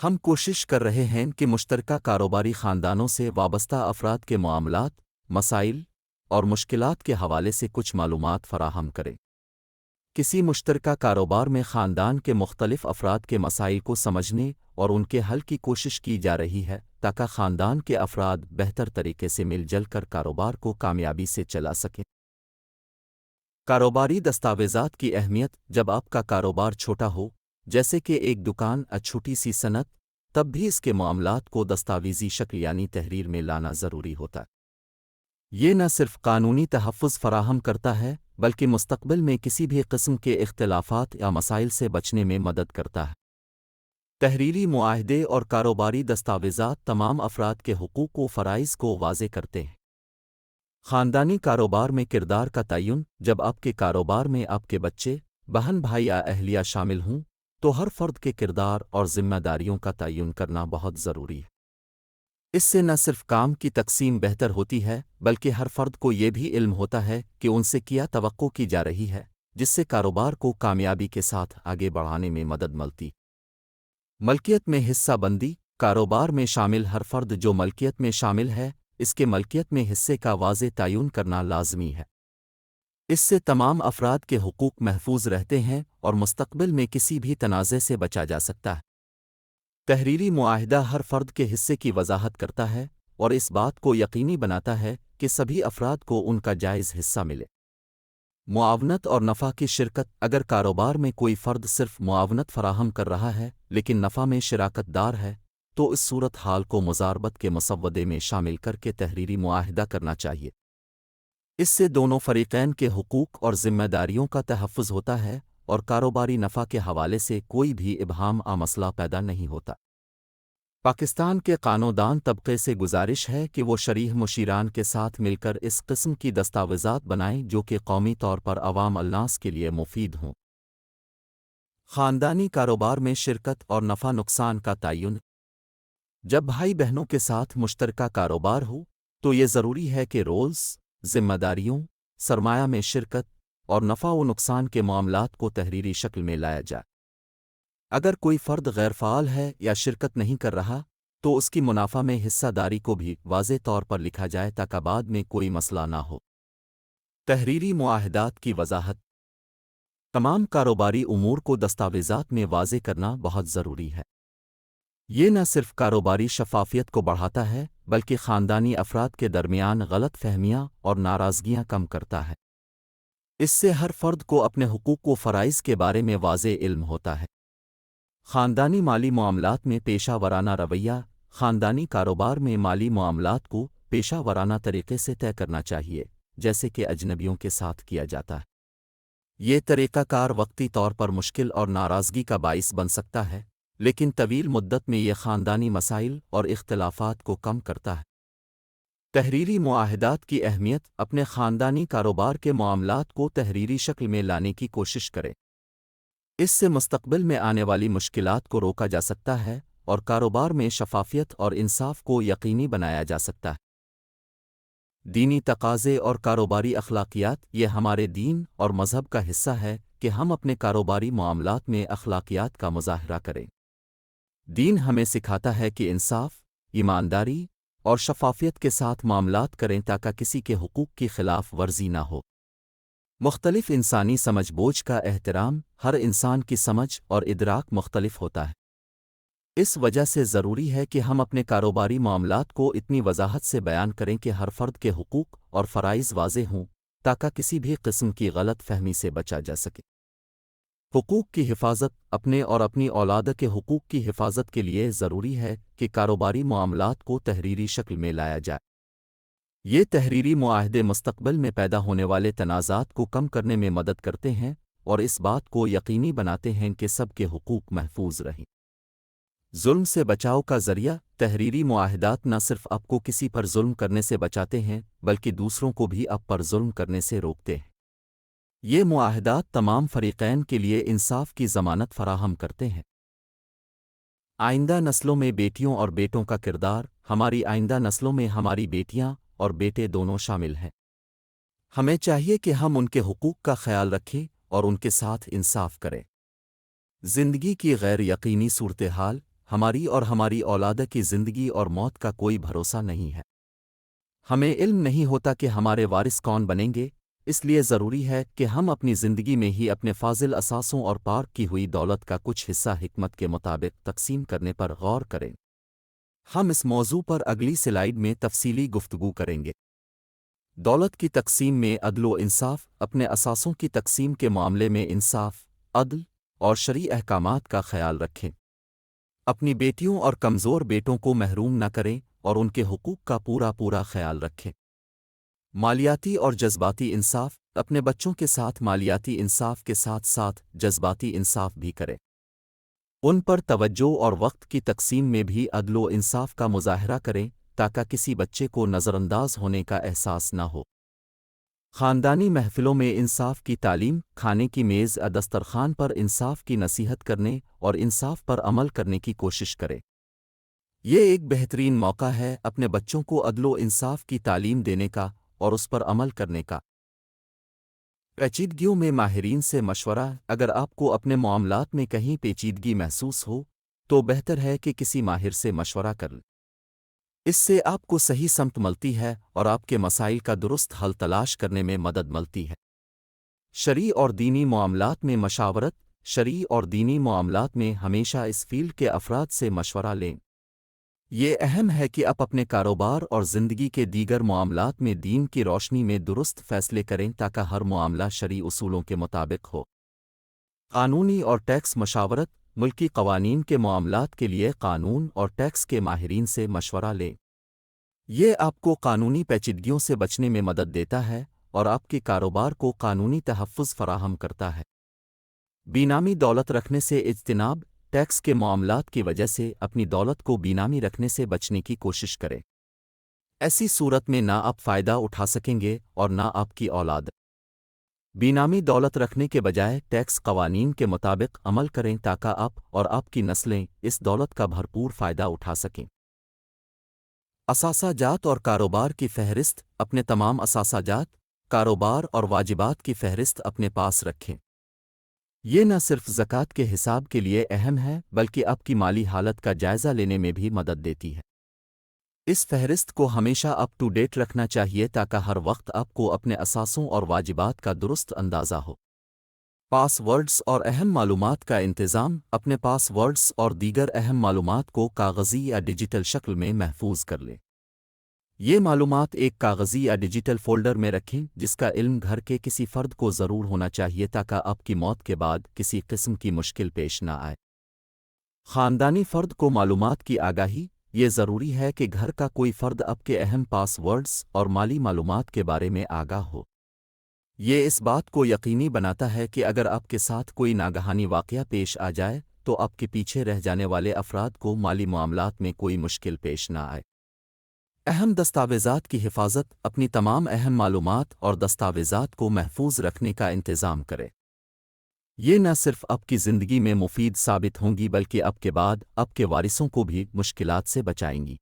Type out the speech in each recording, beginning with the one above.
ہم کوشش کر رہے ہیں کہ مشترکہ کاروباری خاندانوں سے وابستہ افراد کے معاملات، مسائل اور مشکلات کے حوالے سے کچھ معلومات فراہم کریں۔ کسی مشترکہ کاروبار میں خاندان کے مختلف افراد کے مسائل کو سمجھنے اور ان کے حل کی کوشش کی جا رہی ہے تاکہ خاندان کے افراد بہتر طریقے سے مل جل کر کاروبار کو کامیابی سے چلا سکیں۔ کاروباری دستاویزات کی اہمیت۔ جب آپ کا کاروبار چھوٹا ہو، جیسے کہ ایک دکان یا چھوٹی سی صنعت، تب بھی اس کے معاملات کو دستاویزی شکل یعنی تحریر میں لانا ضروری ہوتا ہے۔ یہ نہ صرف قانونی تحفظ فراہم کرتا ہے بلکہ مستقبل میں کسی بھی قسم کے اختلافات یا مسائل سے بچنے میں مدد کرتا ہے۔ تحریری معاہدے اور کاروباری دستاویزات تمام افراد کے حقوق و فرائض کو واضح کرتے ہیں۔ خاندانی کاروبار میں کردار کا تعین۔ جب آپ کے کاروبار میں آپ کے بچے، بہن بھائی یا اہلیہ شامل ہوں تو ہر فرد کے کردار اور ذمہ داریوں کا تعین کرنا بہت ضروری ہے۔ اس سے نہ صرف کام کی تقسیم بہتر ہوتی ہے بلکہ ہر فرد کو یہ بھی علم ہوتا ہے کہ ان سے کیا توقع کی جا رہی ہے، جس سے کاروبار کو کامیابی کے ساتھ آگے بڑھانے میں مدد ملتی۔ ملکیت میں حصہ بندی۔ کاروبار میں شامل ہر فرد جو ملکیت میں شامل ہے، اس کے ملکیت میں حصے کا واضح تعین کرنا لازمی ہے۔ اس سے تمام افراد کے حقوق محفوظ رہتے ہیں اور مستقبل میں کسی بھی تنازع سے بچا جا سکتا ہے۔ تحریری معاہدہ ہر فرد کے حصے کی وضاحت کرتا ہے اور اس بات کو یقینی بناتا ہے کہ سبھی افراد کو ان کا جائز حصہ ملے۔ معاونت اور نفع کی شرکت۔ اگر کاروبار میں کوئی فرد صرف معاونت فراہم کر رہا ہے لیکن نفع میں شراکت دار ہے تو اس صورت حال کو مضاربت کے مسودے میں شامل کر کے تحریری معاہدہ کرنا چاہیے۔ اس سے دونوں فریقین کے حقوق اور ذمہ داریوں کا تحفظ ہوتا ہے اور کاروباری نفع کے حوالے سے کوئی بھی ابہام یا مسئلہ پیدا نہیں ہوتا۔ پاکستان کے قانون طبقے سے گزارش ہے کہ وہ شریح مشیران کے ساتھ مل کر اس قسم کی دستاویزات بنائیں جو کہ قومی طور پر عوام الناس کے لیے مفید ہوں۔ خاندانی کاروبار میں شرکت اور نفع نقصان کا تعین۔ جب بھائی بہنوں کے ساتھ مشترکہ کاروبار ہو تو یہ ضروری ہے کہ رولز، ذمہ داریوں، سرمایہ میں شرکت اور نفع و نقصان کے معاملات کو تحریری شکل میں لایا جائے۔ اگر کوئی فرد غیر فعال ہے یا شرکت نہیں کر رہا تو اس کی منافع میں حصہ داری کو بھی واضح طور پر لکھا جائے تاکہ بعد میں کوئی مسئلہ نہ ہو۔ تحریری معاہدات کی وضاحت۔ تمام کاروباری امور کو دستاویزات میں واضح کرنا بہت ضروری ہے۔ یہ نہ صرف کاروباری شفافیت کو بڑھاتا ہے بلکہ خاندانی افراد کے درمیان غلط فہمیاں اور ناراضگیاں کم کرتا ہے۔ اس سے ہر فرد کو اپنے حقوق و فرائض کے بارے میں واضح علم ہوتا ہے۔ خاندانی مالی معاملات میں پیشہ ورانہ رویہ۔ خاندانی کاروبار میں مالی معاملات کو پیشہ ورانہ طریقے سے طے کرنا چاہیے، جیسے کہ اجنبیوں کے ساتھ کیا جاتا ہے۔ یہ طریقہ کار وقتی طور پر مشکل اور ناراضگی کا باعث بن سکتا ہے، لیکن طویل مدت میں یہ خاندانی مسائل اور اختلافات کو کم کرتا ہے۔ تحریری معاہدات کی اہمیت۔ اپنے خاندانی کاروبار کے معاملات کو تحریری شکل میں لانے کی کوشش کریں۔ اس سے مستقبل میں آنے والی مشکلات کو روکا جا سکتا ہے اور کاروبار میں شفافیت اور انصاف کو یقینی بنایا جا سکتا ہے۔ دینی تقاضے اور کاروباری اخلاقیات۔ یہ ہمارے دین اور مذہب کا حصہ ہے کہ ہم اپنے کاروباری معاملات میں اخلاقیات کا مظاہرہ کریں۔ دین ہمیں سکھاتا ہے کہ انصاف، ایمانداری اور شفافیت کے ساتھ معاملات کریں تاکہ کسی کے حقوق کی خلاف ورزی نہ ہو۔ مختلف انسانی سمجھ بوجھ کا احترام۔ ہر انسان کی سمجھ اور ادراک مختلف ہوتا ہے۔ اس وجہ سے ضروری ہے کہ ہم اپنے کاروباری معاملات کو اتنی وضاحت سے بیان کریں کہ ہر فرد کے حقوق اور فرائض واضح ہوں تاکہ کسی بھی قسم کی غلط فہمی سے بچا جا سکے۔ حقوق کی حفاظت۔ اپنے اور اپنی اولاد کے حقوق کی حفاظت کے لیے ضروری ہے کہ کاروباری معاملات کو تحریری شکل میں لایا جائے۔ یہ تحریری معاہدے مستقبل میں پیدا ہونے والے تنازعات کو کم کرنے میں مدد کرتے ہیں اور اس بات کو یقینی بناتے ہیں کہ سب کے حقوق محفوظ رہیں۔ ظلم سے بچاؤ کا ذریعہ۔ تحریری معاہدات نہ صرف آپ کو کسی پر ظلم کرنے سے بچاتے ہیں بلکہ دوسروں کو بھی آپ پر ظلم کرنے سے روکتے ہیں۔ یہ معاہدات تمام فریقین کے لیے انصاف کی ضمانت فراہم کرتے ہیں۔ آئندہ نسلوں میں بیٹیوں اور بیٹوں کا کردار۔ ہماری آئندہ نسلوں میں ہماری بیٹیاں اور بیٹے دونوں شامل ہیں۔ ہمیں چاہیے کہ ہم ان کے حقوق کا خیال رکھیں اور ان کے ساتھ انصاف کریں۔ زندگی کی غیر یقینی صورتحال۔ ہماری اور ہماری اولاد کی زندگی اور موت کا کوئی بھروسہ نہیں ہے۔ ہمیں علم نہیں ہوتا کہ ہمارے وارث کون بنیں گے، اس لیے ضروری ہے کہ ہم اپنی زندگی میں ہی اپنے فاضل اثاثوں اور پارک کی ہوئی دولت کا کچھ حصہ حکمت کے مطابق تقسیم کرنے پر غور کریں۔ ہم اس موضوع پر اگلی سلائیڈ میں تفصیلی گفتگو کریں گے۔ دولت کی تقسیم میں عدل و انصاف۔ اپنے اثاثوں کی تقسیم کے معاملے میں انصاف، عدل اور شرعی احکامات کا خیال رکھیں۔ اپنی بیٹیوں اور کمزور بیٹوں کو محروم نہ کریں اور ان کے حقوق کا پورا خیال رکھیں۔ مالیاتی اور جذباتی انصاف۔ اپنے بچوں کے ساتھ مالیاتی انصاف کے ساتھ ساتھ جذباتی انصاف بھی کریں۔ ان پر توجہ اور وقت کی تقسیم میں بھی عدل و انصاف کا مظاہرہ کریں تاکہ کسی بچے کو نظر انداز ہونے کا احساس نہ ہو۔ خاندانی محفلوں میں انصاف کی تعلیم۔ کھانے کی میز یا دسترخوان پر انصاف کی نصیحت کرنے اور انصاف پر عمل کرنے کی کوشش کریں۔ یہ ایک بہترین موقع ہے اپنے بچوں کو عدل و انصاف کی تعلیم دینے کا اور اس پر عمل کرنے کا۔ پیچیدگیوں میں ماہرین سے مشورہ۔ اگر آپ کو اپنے معاملات میں کہیں پیچیدگی محسوس ہو تو بہتر ہے کہ کسی ماہر سے مشورہ کر لیں۔ اس سے آپ کو صحیح سمت ملتی ہے اور آپ کے مسائل کا درست حل تلاش کرنے میں مدد ملتی ہے۔ شرعی اور دینی معاملات میں مشاورت۔ شرعی اور دینی معاملات میں ہمیشہ اس فیلڈ کے افراد سے مشورہ لیں۔ یہ اہم ہے کہ آپ اپنے کاروبار اور زندگی کے دیگر معاملات میں دین کی روشنی میں درست فیصلے کریں تاکہ ہر معاملہ شرعی اصولوں کے مطابق ہو۔ قانونی اور ٹیکس مشاورت۔ ملکی قوانین کے معاملات کے لیے قانون اور ٹیکس کے ماہرین سے مشورہ لیں۔ یہ آپ کو قانونی پیچیدگیوں سے بچنے میں مدد دیتا ہے اور آپ کے کاروبار کو قانونی تحفظ فراہم کرتا ہے۔ بینامی دولت رکھنے سے اجتناب۔ ٹیکس کے معاملات کی وجہ سے اپنی دولت کو بینامی رکھنے سے بچنے کی کوشش کریں۔ ایسی صورت میں نہ آپ فائدہ اٹھا سکیں گے اور نہ آپ کی اولاد۔ بینامی دولت رکھنے کے بجائے ٹیکس قوانین کے مطابق عمل کریں تاکہ آپ اور آپ کی نسلیں اس دولت کا بھرپور فائدہ اٹھا سکیں۔ اثاثہ جات اور کاروبار کی فہرست۔ اپنے تمام اثاثہ جات، کاروبار اور واجبات کی فہرست اپنے پاس رکھیں۔ یہ نہ صرف زکوٰۃ کے حساب کے لیے اہم ہے بلکہ آپ کی مالی حالت کا جائزہ لینے میں بھی مدد دیتی ہے۔ اس فہرست کو ہمیشہ اپ ٹو ڈیٹ رکھنا چاہیے تاکہ ہر وقت آپ کو اپنے اثاثوں اور واجبات کا درست اندازہ ہو۔ پاس ورڈز اور اہم معلومات کا انتظام۔ اپنے پاس ورڈز اور دیگر اہم معلومات کو کاغذی یا ڈیجیٹل شکل میں محفوظ کر لیں۔ یہ معلومات ایک کاغذی یا ڈیجیٹل فولڈر میں رکھیں جس کا علم گھر کے کسی فرد کو ضرور ہونا چاہیے تاکہ آپ کی موت کے بعد کسی قسم کی مشکل پیش نہ آئے۔ خاندانی فرد کو معلومات کی آگاہی۔ یہ ضروری ہے کہ گھر کا کوئی فرد آپ کے اہم پاس ورڈز اور مالی معلومات کے بارے میں آگاہ ہو۔ یہ اس بات کو یقینی بناتا ہے کہ اگر آپ کے ساتھ کوئی ناگہانی واقعہ پیش آ جائے تو آپ کے پیچھے رہ جانے والے افراد کو مالی معاملات میں کوئی مشکل پیش نہ آئے۔ اہم دستاویزات کی حفاظت۔ اپنی تمام اہم معلومات اور دستاویزات کو محفوظ رکھنے کا انتظام کریں۔ یہ نہ صرف آپ کی زندگی میں مفید ثابت ہوں گی بلکہ آپ کے بعد آپ کے وارثوں کو بھی مشکلات سے بچائیں گی۔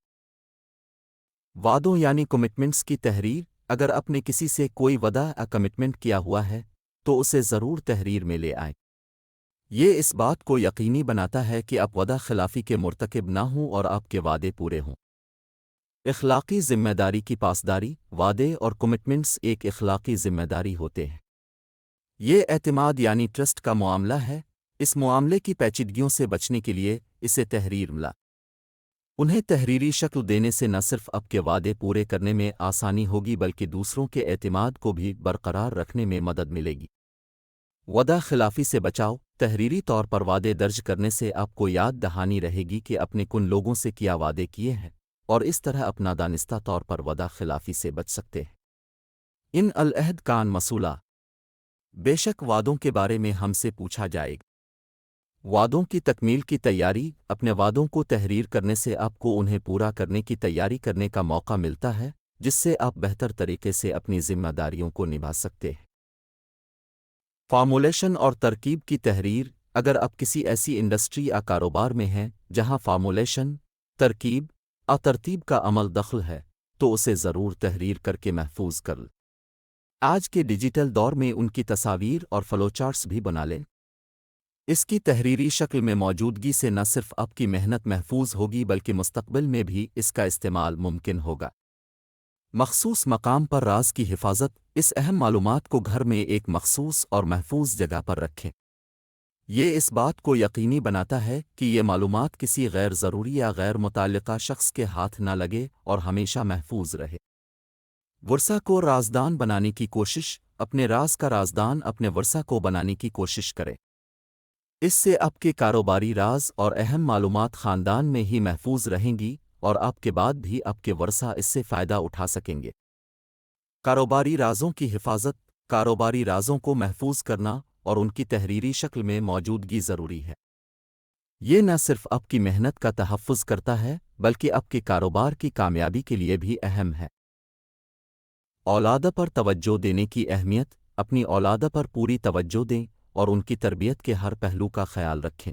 وعدوں یعنی کمٹمنٹس کی تحریر۔ اگر آپ نے کسی سے کوئی وعدہ یا کمٹمنٹ کیا ہوا ہے تو اسے ضرور تحریر میں لے آئیں۔ یہ اس بات کو یقینی بناتا ہے کہ آپ وعدہ خلافی کے مرتکب نہ ہوں اور آپ کے وعدے پورے ہوں۔ اخلاقی ذمہ داری کی پاسداری۔ وعدے اور کمٹمنٹس ایک اخلاقی ذمہ داری ہوتے ہیں۔ یہ اعتماد یعنی ٹرسٹ کا معاملہ ہے۔ اس معاملے کی پیچیدگیوں سے بچنے کے لیے اسے تحریر ملا۔ انہیں تحریری شکل دینے سے نہ صرف آپ کے وعدے پورے کرنے میں آسانی ہوگی بلکہ دوسروں کے اعتماد کو بھی برقرار رکھنے میں مدد ملے گی۔ وعدہ خلافی سے بچاؤ۔ تحریری طور پر وعدے درج کرنے سے آپ کو یاد دہانی رہے گی کہ اپنے کن لوگوں سے کیا وعدے کیے ہیں اور اس طرح اپنا دانستہ طور پر وعدہ خلافی سے بچ سکتے ہیں۔ ان العہد کان مسئولہ۔ بے شک وعدوں کے بارے میں ہم سے پوچھا جائے گا۔ وعدوں کی تکمیل کی تیاری۔ اپنے وعدوں کو تحریر کرنے سے آپ کو انہیں پورا کرنے کی تیاری کرنے کا موقع ملتا ہے جس سے آپ بہتر طریقے سے اپنی ذمہ داریوں کو نبھا سکتے ہیں۔ فارمولیشن اور ترکیب کی تحریر۔ اگر آپ کسی ایسی انڈسٹری یا کاروبار میں ہیں جہاں فارمولیشن، ترکیب اور ترتیب کا عمل دخل ہے تو اسے ضرور تحریر کر کے محفوظ کر لیں۔ آج کے ڈیجیٹل دور میں ان کی تصاویر اور فلو چارٹس بھی بنا لیں۔ اس کی تحریری شکل میں موجودگی سے نہ صرف آپ کی محنت محفوظ ہوگی بلکہ مستقبل میں بھی اس کا استعمال ممکن ہوگا۔ مخصوص مقام پر راز کی حفاظت، اس اہم معلومات کو گھر میں ایک مخصوص اور محفوظ جگہ پر رکھیں۔ یہ اس بات کو یقینی بناتا ہے کہ یہ معلومات کسی غیر ضروری یا غیر متعلقہ شخص کے ہاتھ نہ لگے اور ہمیشہ محفوظ رہے۔ ورثہ کو رازدان بنانے کی کوشش، اپنے راز کا رازدان اپنے ورثہ کو بنانے کی کوشش کریں۔ اس سے آپ کے کاروباری راز اور اہم معلومات خاندان میں ہی محفوظ رہیں گی اور آپ کے بعد بھی آپ کے ورثہ اس سے فائدہ اٹھا سکیں گے۔ کاروباری رازوں کی حفاظت، کاروباری رازوں کو محفوظ کرنا اور ان کی تحریری شکل میں موجودگی ضروری ہے۔ یہ نہ صرف آپ کی محنت کا تحفظ کرتا ہے بلکہ آپ کے کاروبار کی کامیابی کے لیے بھی اہم ہے۔ اولاد پر توجہ دینے کی اہمیت، اپنی اولاد پر پوری توجہ دیں اور ان کی تربیت کے ہر پہلو کا خیال رکھیں۔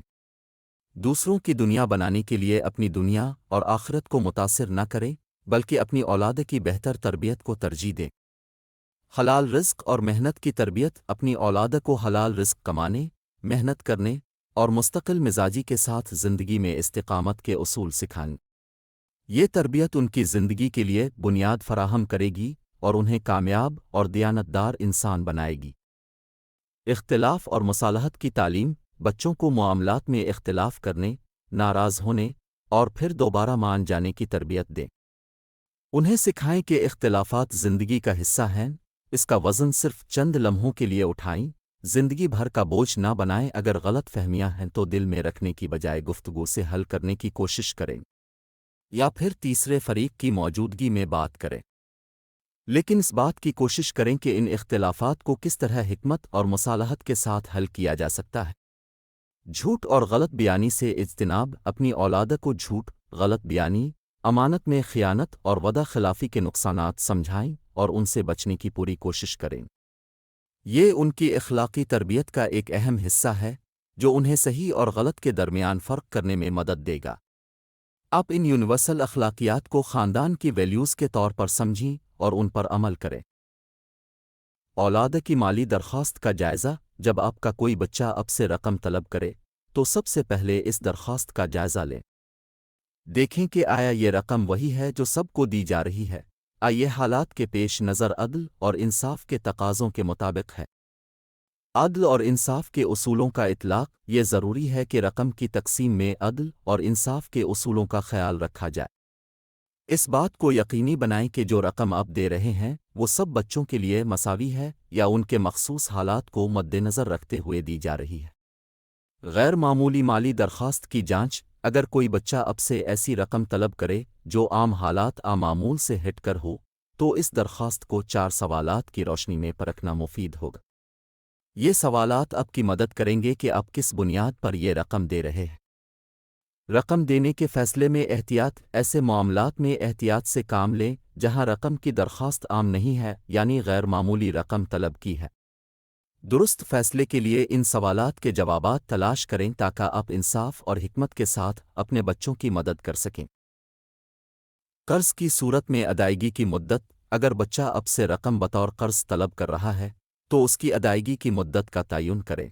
دوسروں کی دنیا بنانے کے لیے اپنی دنیا اور آخرت کو متاثر نہ کریں بلکہ اپنی اولاد کی بہتر تربیت کو ترجیح دیں۔ حلال رزق اور محنت کی تربیت، اپنی اولاد کو حلال رزق کمانے، محنت کرنے اور مستقل مزاجی کے ساتھ زندگی میں استقامت کے اصول سکھائیں۔ یہ تربیت ان کی زندگی کے لیے بنیاد فراہم کرے گی اور انہیں کامیاب اور دیانتدار انسان بنائے گی۔ اختلاف اور مصالحت کی تعلیم، بچوں کو معاملات میں اختلاف کرنے، ناراض ہونے اور پھر دوبارہ مان جانے کی تربیت دیں۔ انہیں سکھائیں کہ اختلافات زندگی کا حصہ ہیں، اس کا وزن صرف چند لمحوں کے لیے اٹھائیں، زندگی بھر کا بوجھ نہ بنائیں۔ اگر غلط فہمیاں ہیں تو دل میں رکھنے کی بجائے گفتگو سے حل کرنے کی کوشش کریں یا پھر تیسرے فریق کی موجودگی میں بات کریں۔ لیکن اس بات کی کوشش کریں کہ ان اختلافات کو کس طرح حکمت اور مصالحت کے ساتھ حل کیا جا سکتا ہے۔ جھوٹ اور غلط بیانی سے اجتناب، اپنی اولاد کو جھوٹ، غلط بیانی، امانت میں خیانت اور وعدہ خلافی کے نقصانات سمجھائیں اور ان سے بچنے کی پوری کوشش کریں۔ یہ ان کی اخلاقی تربیت کا ایک اہم حصہ ہے جو انہیں صحیح اور غلط کے درمیان فرق کرنے میں مدد دے گا۔ آپ ان یونیورسل اخلاقیات کو خاندان کی ویلیوز کے طور پر سمجھیں اور ان پر عمل کریں۔ اولاد کی مالی درخواست کا جائزہ، جب آپ کا کوئی بچہ آپ سے رقم طلب کرے تو سب سے پہلے اس درخواست کا جائزہ لیں۔ دیکھیں کہ آیا یہ رقم وہی ہے جو سب کو دی جا رہی ہے، آئیے حالات کے پیش نظر عدل اور انصاف کے تقاضوں کے مطابق ہے۔ عدل اور انصاف کے اصولوں کا اطلاق، یہ ضروری ہے کہ رقم کی تقسیم میں عدل اور انصاف کے اصولوں کا خیال رکھا جائے۔ اس بات کو یقینی بنائیں کہ جو رقم آپ دے رہے ہیں وہ سب بچوں کے لیے مساوی ہے یا ان کے مخصوص حالات کو مد نظر رکھتے ہوئے دی جا رہی ہے۔ غیر معمولی مالی درخواست کی جانچ، اگر کوئی بچہ اب سے ایسی رقم طلب کرے جو عام حالات معمول سے ہٹ کر ہو تو اس درخواست کو 4 سوالات کی روشنی میں پرکھنا مفید ہوگا۔ یہ سوالات آپ کی مدد کریں گے کہ آپ کس بنیاد پر یہ رقم دے رہے ہیں۔ رقم دینے کے فیصلے میں احتیاط، ایسے معاملات میں احتیاط سے کام لیں جہاں رقم کی درخواست عام نہیں ہے یعنی غیر معمولی رقم طلب کی ہے۔ درست فیصلے کے لیے ان سوالات کے جوابات تلاش کریں تاکہ آپ انصاف اور حکمت کے ساتھ اپنے بچوں کی مدد کر سکیں۔ قرض کی صورت میں ادائیگی کی مدت، اگر بچہ اب سے رقم بطور قرض طلب کر رہا ہے تو اس کی ادائیگی کی مدت کا تعین کریں۔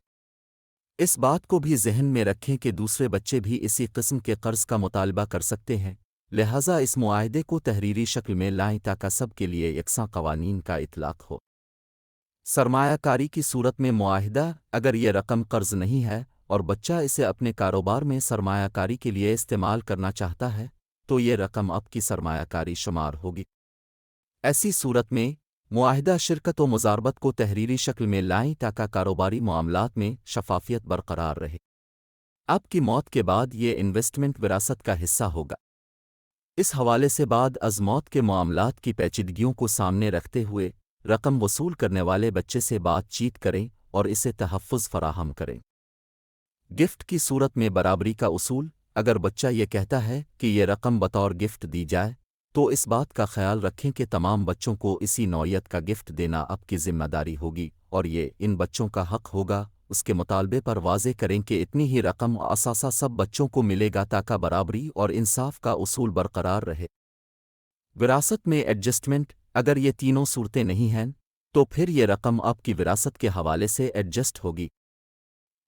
اس بات کو بھی ذہن میں رکھیں کہ دوسرے بچے بھی اسی قسم کے قرض کا مطالبہ کر سکتے ہیں، لہٰذا اس معاہدے کو تحریری شکل میں لائیں تاکہ سب کے لیے یکساں قوانین کا اطلاق ہو۔ سرمایہ کاری کی صورت میں معاہدہ، اگر یہ رقم قرض نہیں ہے اور بچہ اسے اپنے کاروبار میں سرمایہ کاری کے لیے استعمال کرنا چاہتا ہے تو یہ رقم آپ کی سرمایہ کاری شمار ہوگی۔ ایسی صورت میں معاہدہ شرکت و مضاربت کو تحریری شکل میں لائیں تاکہ کاروباری معاملات میں شفافیت برقرار رہے۔ آپ کی موت کے بعد یہ انویسٹمنٹ وراثت کا حصہ ہوگا۔ اس حوالے سے بعد از موت کے معاملات کی پیچیدگیوں کو سامنے رکھتے ہوئے رقم وصول کرنے والے بچے سے بات چیت کریں اور اسے تحفظ فراہم کریں۔ گفٹ کی صورت میں برابری کا اصول، اگر بچہ یہ کہتا ہے کہ یہ رقم بطور گفٹ دی جائے تو اس بات کا خیال رکھیں کہ تمام بچوں کو اسی نوعیت کا گفٹ دینا آپ کی ذمہ داری ہوگی اور یہ ان بچوں کا حق ہوگا۔ اس کے مطالبے پر واضح کریں کہ اتنی ہی رقم اثاثہ سب بچوں کو ملے گا تاکہ برابری اور انصاف کا اصول برقرار رہے۔ وراثت میں ایڈجسٹمنٹ، اگر یہ تینوں صورتیں نہیں ہیں تو پھر یہ رقم آپ کی وراثت کے حوالے سے ایڈجسٹ ہوگی۔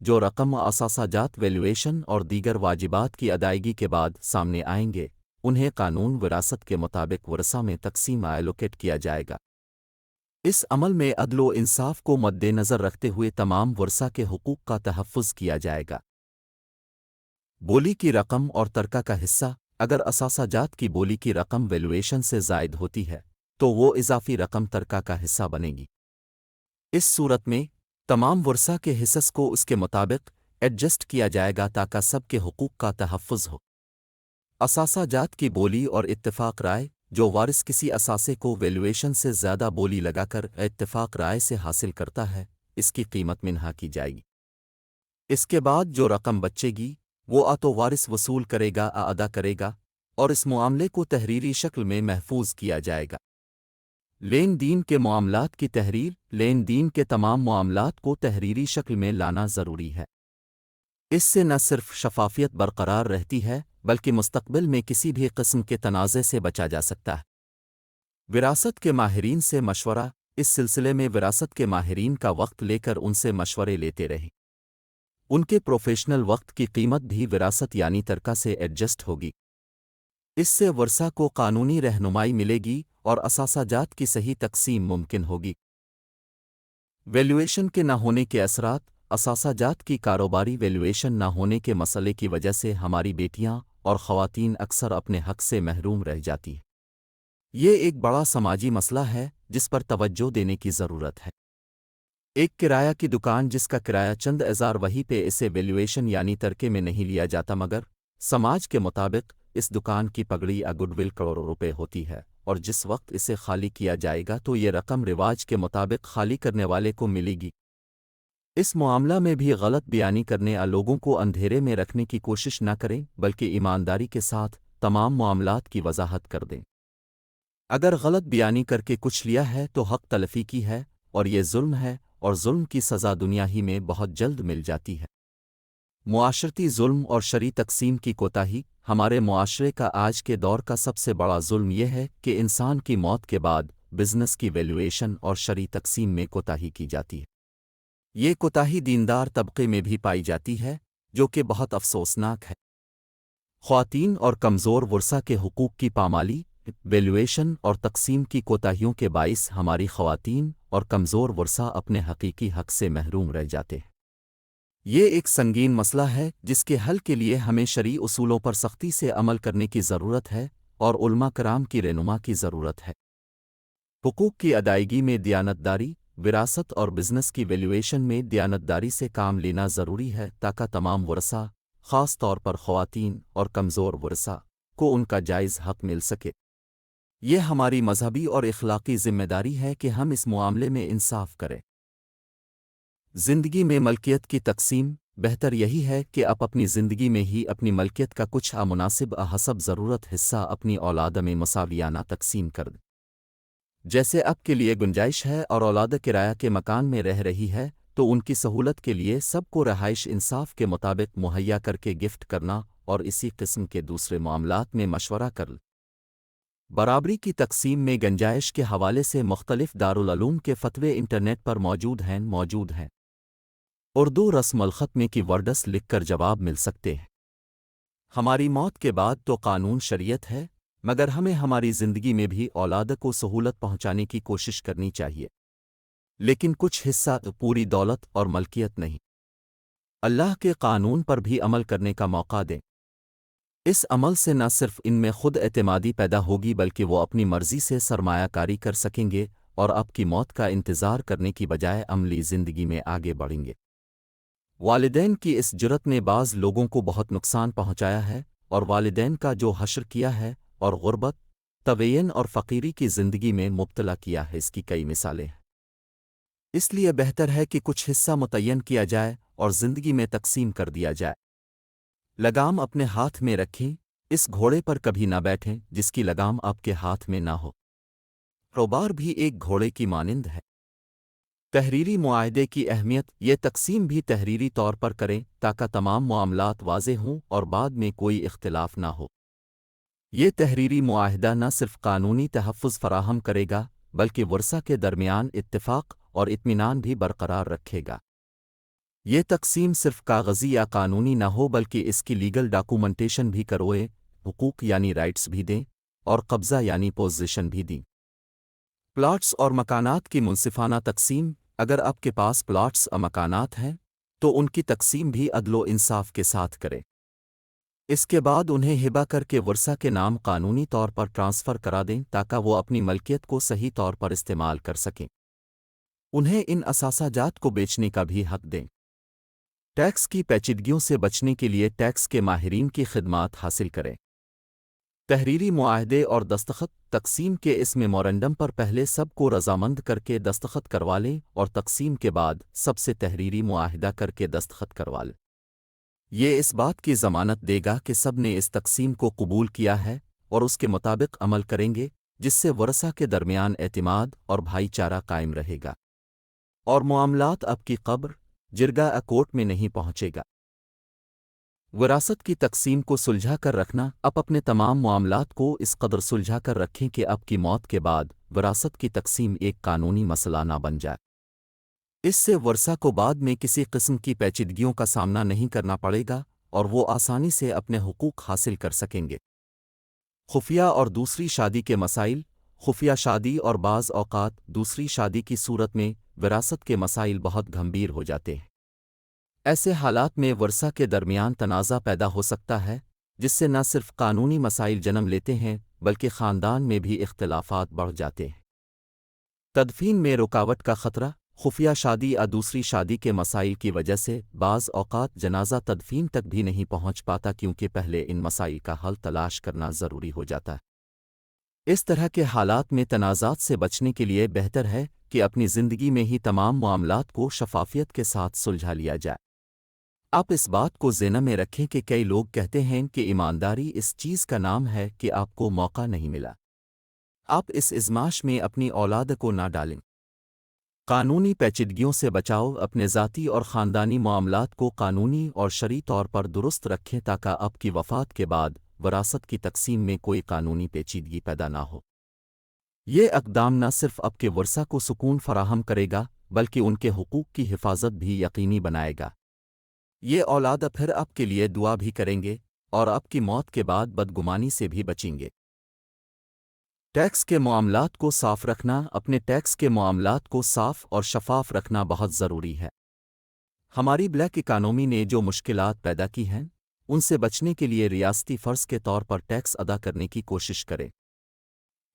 جو رقم و اثاثہ جات ویلیویشن اور دیگر واجبات کی ادائیگی کے بعد سامنے آئیں گے، انہیں قانون وراثت کے مطابق ورثہ میں تقسیم ایلوکیٹ کیا جائے گا۔ اس عمل میں عدل و انصاف کو مد نظر رکھتے ہوئے تمام ورثہ کے حقوق کا تحفظ کیا جائے گا۔ بولی کی رقم اور ترکہ کا حصہ: اگر اثاثہ جات کی بولی کی رقم ویلیویشن سے زائد ہوتی ہے تو وہ اضافی رقم ترکہ کا حصہ بنے گی۔ اس صورت میں تمام ورثہ کے حصص کو اس کے مطابق ایڈجسٹ کیا جائے گا تاکہ سب کے حقوق کا تحفظ ہو۔ اثاثہ جات کی بولی اور اتفاق رائے: جو وارث کسی اثاثے کو ویلیویشن سے زیادہ بولی لگا کر اتفاق رائے سے حاصل کرتا ہے، اس کی قیمت منہا کی جائے گی۔ اس کے بعد جو رقم بچے گی وہ تو وارث وصول کرے گا ادا کرے گا، اور اس معاملے کو تحریری شکل میں محفوظ کیا جائے گا۔ لین دین کے معاملات کی تحریر: لین دین کے تمام معاملات کو تحریری شکل میں لانا ضروری ہے۔ اس سے نہ صرف شفافیت برقرار رہتی ہے بلکہ مستقبل میں کسی بھی قسم کے تنازع سے بچا جا سکتا ہے۔ وراثت کے ماہرین سے مشورہ: اس سلسلے میں وراثت کے ماہرین کا وقت لے کر ان سے مشورے لیتے رہیں۔ ان کے پروفیشنل وقت کی قیمت بھی وراثت یعنی ترکہ سے ایڈجسٹ ہوگی۔ اس سے ورثہ کو قانونی رہنمائی ملے گی اور اثاثہ جات کی صحیح تقسیم ممکن ہوگی۔ ویلیویشن کے نہ ہونے کے اثرات: اثاثہ جات کی کاروباری ویلیویشن نہ ہونے کے مسئلے کی وجہ سے ہماری بیٹیاں اور خواتین اکثر اپنے حق سے محروم رہ جاتی ہیں۔ یہ ایک بڑا سماجی مسئلہ ہے جس پر توجہ دینے کی ضرورت ہے۔ ایک کرایہ کی دکان جس کا کرایہ چند ہزار وہیں پہ اسے ویلیویشن یعنی ترکے میں نہیں لیا جاتا، مگر سماج کے مطابق اس دکان کی پگڑی گڈ ول کروڑوں روپے ہوتی ہے، اور جس وقت اسے خالی کیا جائے گا تو یہ رقم رواج کے مطابق خالی کرنے والے کو ملے گی۔ اس معاملہ میں بھی غلط بیانی کرنے لوگوں کو اندھیرے میں رکھنے کی کوشش نہ کریں بلکہ ایمانداری کے ساتھ تمام معاملات کی وضاحت کر دیں۔ اگر غلط بیانی کر کے کچھ لیا ہے تو حق تلفی کی ہے، اور یہ ظلم ہے، اور ظلم کی سزا دنیا ہی میں بہت جلد مل جاتی ہے۔ معاشرتی ظلم اور شرعی تقسیم کی کوتاہی: ہمارے معاشرے کا آج کے دور کا سب سے بڑا ظلم یہ ہے کہ انسان کی موت کے بعد بزنس کی ویلیویشن اور شرعی تقسیم میں کوتاہی کی جاتی ہے۔ یہ کوتاہی دیندار طبقے میں بھی پائی جاتی ہے، جو کہ بہت افسوسناک ہے۔ خواتین اور کمزور ورثہ کے حقوق کی پامالی: ویلیویشن اور تقسیم کی کوتاہیوں کے باعث ہماری خواتین اور کمزور ورثہ اپنے حقیقی حق سے محروم رہ جاتے ہیں۔ یہ ایک سنگین مسئلہ ہے جس کے حل کے لیے ہمیں شرعی اصولوں پر سختی سے عمل کرنے کی ضرورت ہے اور علماء کرام کی رہنما کی ضرورت ہے۔ حقوق کی ادائیگی میں دیانتداری: وراثت اور بزنس کی ویلیویشن میں دیانتداری سے کام لینا ضروری ہے تاکہ تمام ورثہ، خاص طور پر خواتین اور کمزور ورثہ، کو ان کا جائز حق مل سکے۔ یہ ہماری مذہبی اور اخلاقی ذمہ داری ہے کہ ہم اس معاملے میں انصاف کریں۔ زندگی میں ملکیت کی تقسیم: بہتر یہی ہے کہ آپ اپنی زندگی میں ہی اپنی ملکیت کا کچھ مناسب حسب ضرورت حصہ اپنی اولاد میں مساویانہ تقسیم کر دیں۔ جیسے آپ کے لیے گنجائش ہے اور اولاد کرایہ کے مکان میں رہ رہی ہے تو ان کی سہولت کے لیے سب کو رہائش انصاف کے مطابق مہیا کر کے گفٹ کرنا، اور اسی قسم کے دوسرے معاملات میں مشورہ کر لیں۔ برابری کی تقسیم میں گنجائش کے حوالے سے مختلف دارالعلوم کے فتوے انٹرنیٹ پر موجود ہیں۔ اردو رسم الخط میں کی ورڈس لکھ کر جواب مل سکتے ہیں۔ ہماری موت کے بعد تو قانون شریعت ہے، مگر ہمیں ہماری زندگی میں بھی اولاد کو سہولت پہنچانے کی کوشش کرنی چاہیے، لیکن کچھ حصہ پوری دولت اور ملکیت نہیں۔ اللہ کے قانون پر بھی عمل کرنے کا موقع دیں۔ اس عمل سے نہ صرف ان میں خود اعتمادی پیدا ہوگی بلکہ وہ اپنی مرضی سے سرمایہ کاری کر سکیں گے اور آپ کی موت کا انتظار کرنے کی بجائے عملی زندگی میں آگے بڑھیں گے۔ والدین کی اس جرت نے بعض لوگوں کو بہت نقصان پہنچایا ہے، اور والدین کا جو حشر کیا ہے اور غربت، تبعین اور فقیری کی زندگی میں مبتلا کیا ہے، اس کی کئی مثالیں ہیں۔ اس لیے بہتر ہے کہ کچھ حصہ متعین کیا جائے اور زندگی میں تقسیم کر دیا جائے۔ لگام اپنے ہاتھ میں رکھیں، اس گھوڑے پر کبھی نہ بیٹھیں جس کی لگام آپ کے ہاتھ میں نہ ہو۔ کاروبار بھی ایک گھوڑے کی مانند ہے۔ تحریری معاہدے کی اہمیت: یہ تقسیم بھی تحریری طور پر کریں تاکہ تمام معاملات واضح ہوں اور بعد میں کوئی اختلاف نہ ہو۔ یہ تحریری معاہدہ نہ صرف قانونی تحفظ فراہم کرے گا بلکہ ورثہ کے درمیان اتفاق اور اطمینان بھی برقرار رکھے گا۔ یہ تقسیم صرف کاغذی یا قانونی نہ ہو بلکہ اس کی لیگل ڈاکومنٹیشن بھی کروئے، حقوق یعنی رائٹس بھی دیں اور قبضہ یعنی پوزیشن بھی دیں۔ پلاٹس اور مکانات کی منصفانہ تقسیم، اگر آپ کے پاس پلاٹس اور مکانات ہیں تو ان کی تقسیم بھی عدل و انصاف کے ساتھ کریں۔ اس کے بعد انہیں ہبہ کر کے ورثہ کے نام قانونی طور پر ٹرانسفر کرا دیں تاکہ وہ اپنی ملکیت کو صحیح طور پر استعمال کر سکیں۔ انہیں ان اثاثہ جات کو بیچنے کا بھی حق دیں۔ ٹیکس کی پیچیدگیوں سے بچنے کے لیے ٹیکس کے ماہرین کی خدمات حاصل کریں۔ تحریری معاہدے اور دستخط، تقسیم کے اس میمورنڈم پر پہلے سب کو رضامند کر کے دستخط کروا لیں اور تقسیم کے بعد سب سے تحریری معاہدہ کر کے دستخط کروا لیں۔ یہ اس بات کی ضمانت دے گا کہ سب نے اس تقسیم کو قبول کیا ہے اور اس کے مطابق عمل کریں گے، جس سے ورثہ کے درمیان اعتماد اور بھائی چارہ قائم رہے گا اور معاملات اب کی قبر جرگہ کورٹ میں نہیں پہنچے گا۔ وراثت کی تقسیم کو سلجھا کر رکھنا، اب اپنے تمام معاملات کو اس قدر سلجھا کر رکھیں کہ اب کی موت کے بعد وراثت کی تقسیم ایک قانونی مسئلہ نہ بن جائے۔ اس سے ورثہ کو بعد میں کسی قسم کی پیچیدگیوں کا سامنا نہیں کرنا پڑے گا اور وہ آسانی سے اپنے حقوق حاصل کر سکیں گے۔ خفیہ اور دوسری شادی کے مسائل، خفیہ شادی اور بعض اوقات دوسری شادی کی صورت میں وراثت کے مسائل بہت گھمبیر ہو جاتے ہیں۔ ایسے حالات میں ورثہ کے درمیان تنازع پیدا ہو سکتا ہے، جس سے نہ صرف قانونی مسائل جنم لیتے ہیں بلکہ خاندان میں بھی اختلافات بڑھ جاتے ہیں۔ تدفین میں رکاوٹ کا خطرہ، خفیہ شادی یا دوسری شادی کے مسائل کی وجہ سے بعض اوقات جنازہ تدفین تک بھی نہیں پہنچ پاتا کیونکہ پہلے ان مسائل کا حل تلاش کرنا ضروری ہو جاتا ہے۔ اس طرح کے حالات میں تنازعات سے بچنے کے لیے بہتر ہے کہ اپنی زندگی میں ہی تمام معاملات کو شفافیت کے ساتھ سلجھا لیا جائے۔ آپ اس بات کو ذہن میں رکھیں کہ کئی لوگ کہتے ہیں کہ ایمانداری اس چیز کا نام ہے کہ آپ کو موقع نہیں ملا۔ آپ اس ازماش میں اپنی اولاد کو نہ ڈالیں۔ قانونی پیچیدگیوں سے بچاؤ، اپنے ذاتی اور خاندانی معاملات کو قانونی اور شرعی طور پر درست رکھیں تاکہ آپ کی وفات کے بعد وراثت کی تقسیم میں کوئی قانونی پیچیدگی پیدا نہ ہو۔ یہ اقدام نہ صرف آپ کے ورثہ کو سکون فراہم کرے گا بلکہ ان کے حقوق کی حفاظت بھی یقینی بنائے گا۔ یہ اولاد پھر آپ کے لیے دعا بھی کریں گے اور آپ کی موت کے بعد بدگمانی سے بھی بچیں گے۔ ٹیکس کے معاملات کو صاف رکھنا، اپنے ٹیکس کے معاملات کو صاف اور شفاف رکھنا بہت ضروری ہے۔ ہماری بلیک اکانومی نے جو مشکلات پیدا کی ہیں، ان سے بچنے کے لیے ریاستی فرض کے طور پر ٹیکس ادا کرنے کی کوشش کریں۔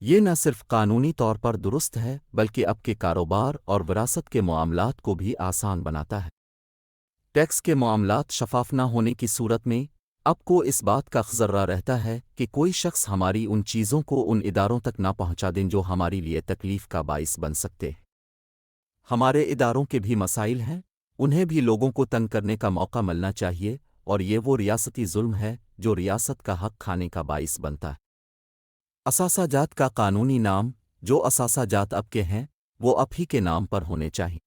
یہ نہ صرف قانونی طور پر درست ہے بلکہ آپ کے کاروبار اور وراثت کے معاملات کو بھی آسان بناتا ہے۔ ٹیکس کے معاملات شفاف نہ ہونے کی صورت میں آپ کو اس بات کا خطرہ رہتا ہے کہ کوئی شخص ہماری ان چیزوں کو ان اداروں تک نہ پہنچا دیں جو ہمارے لیے تکلیف کا باعث بن سکتے ہیں۔ ہمارے اداروں کے بھی مسائل ہیں، انہیں بھی لوگوں کو تنگ کرنے کا موقع ملنا چاہیے، اور یہ وہ ریاستی ظلم ہے جو ریاست کا حق کھانے کا باعث بنتا ہے۔ اثاثہ جات کا قانونی نام، جو اثاثہ جات آپ کے ہیں وہ آپ ہی کے نام پر ہونے چاہئیں۔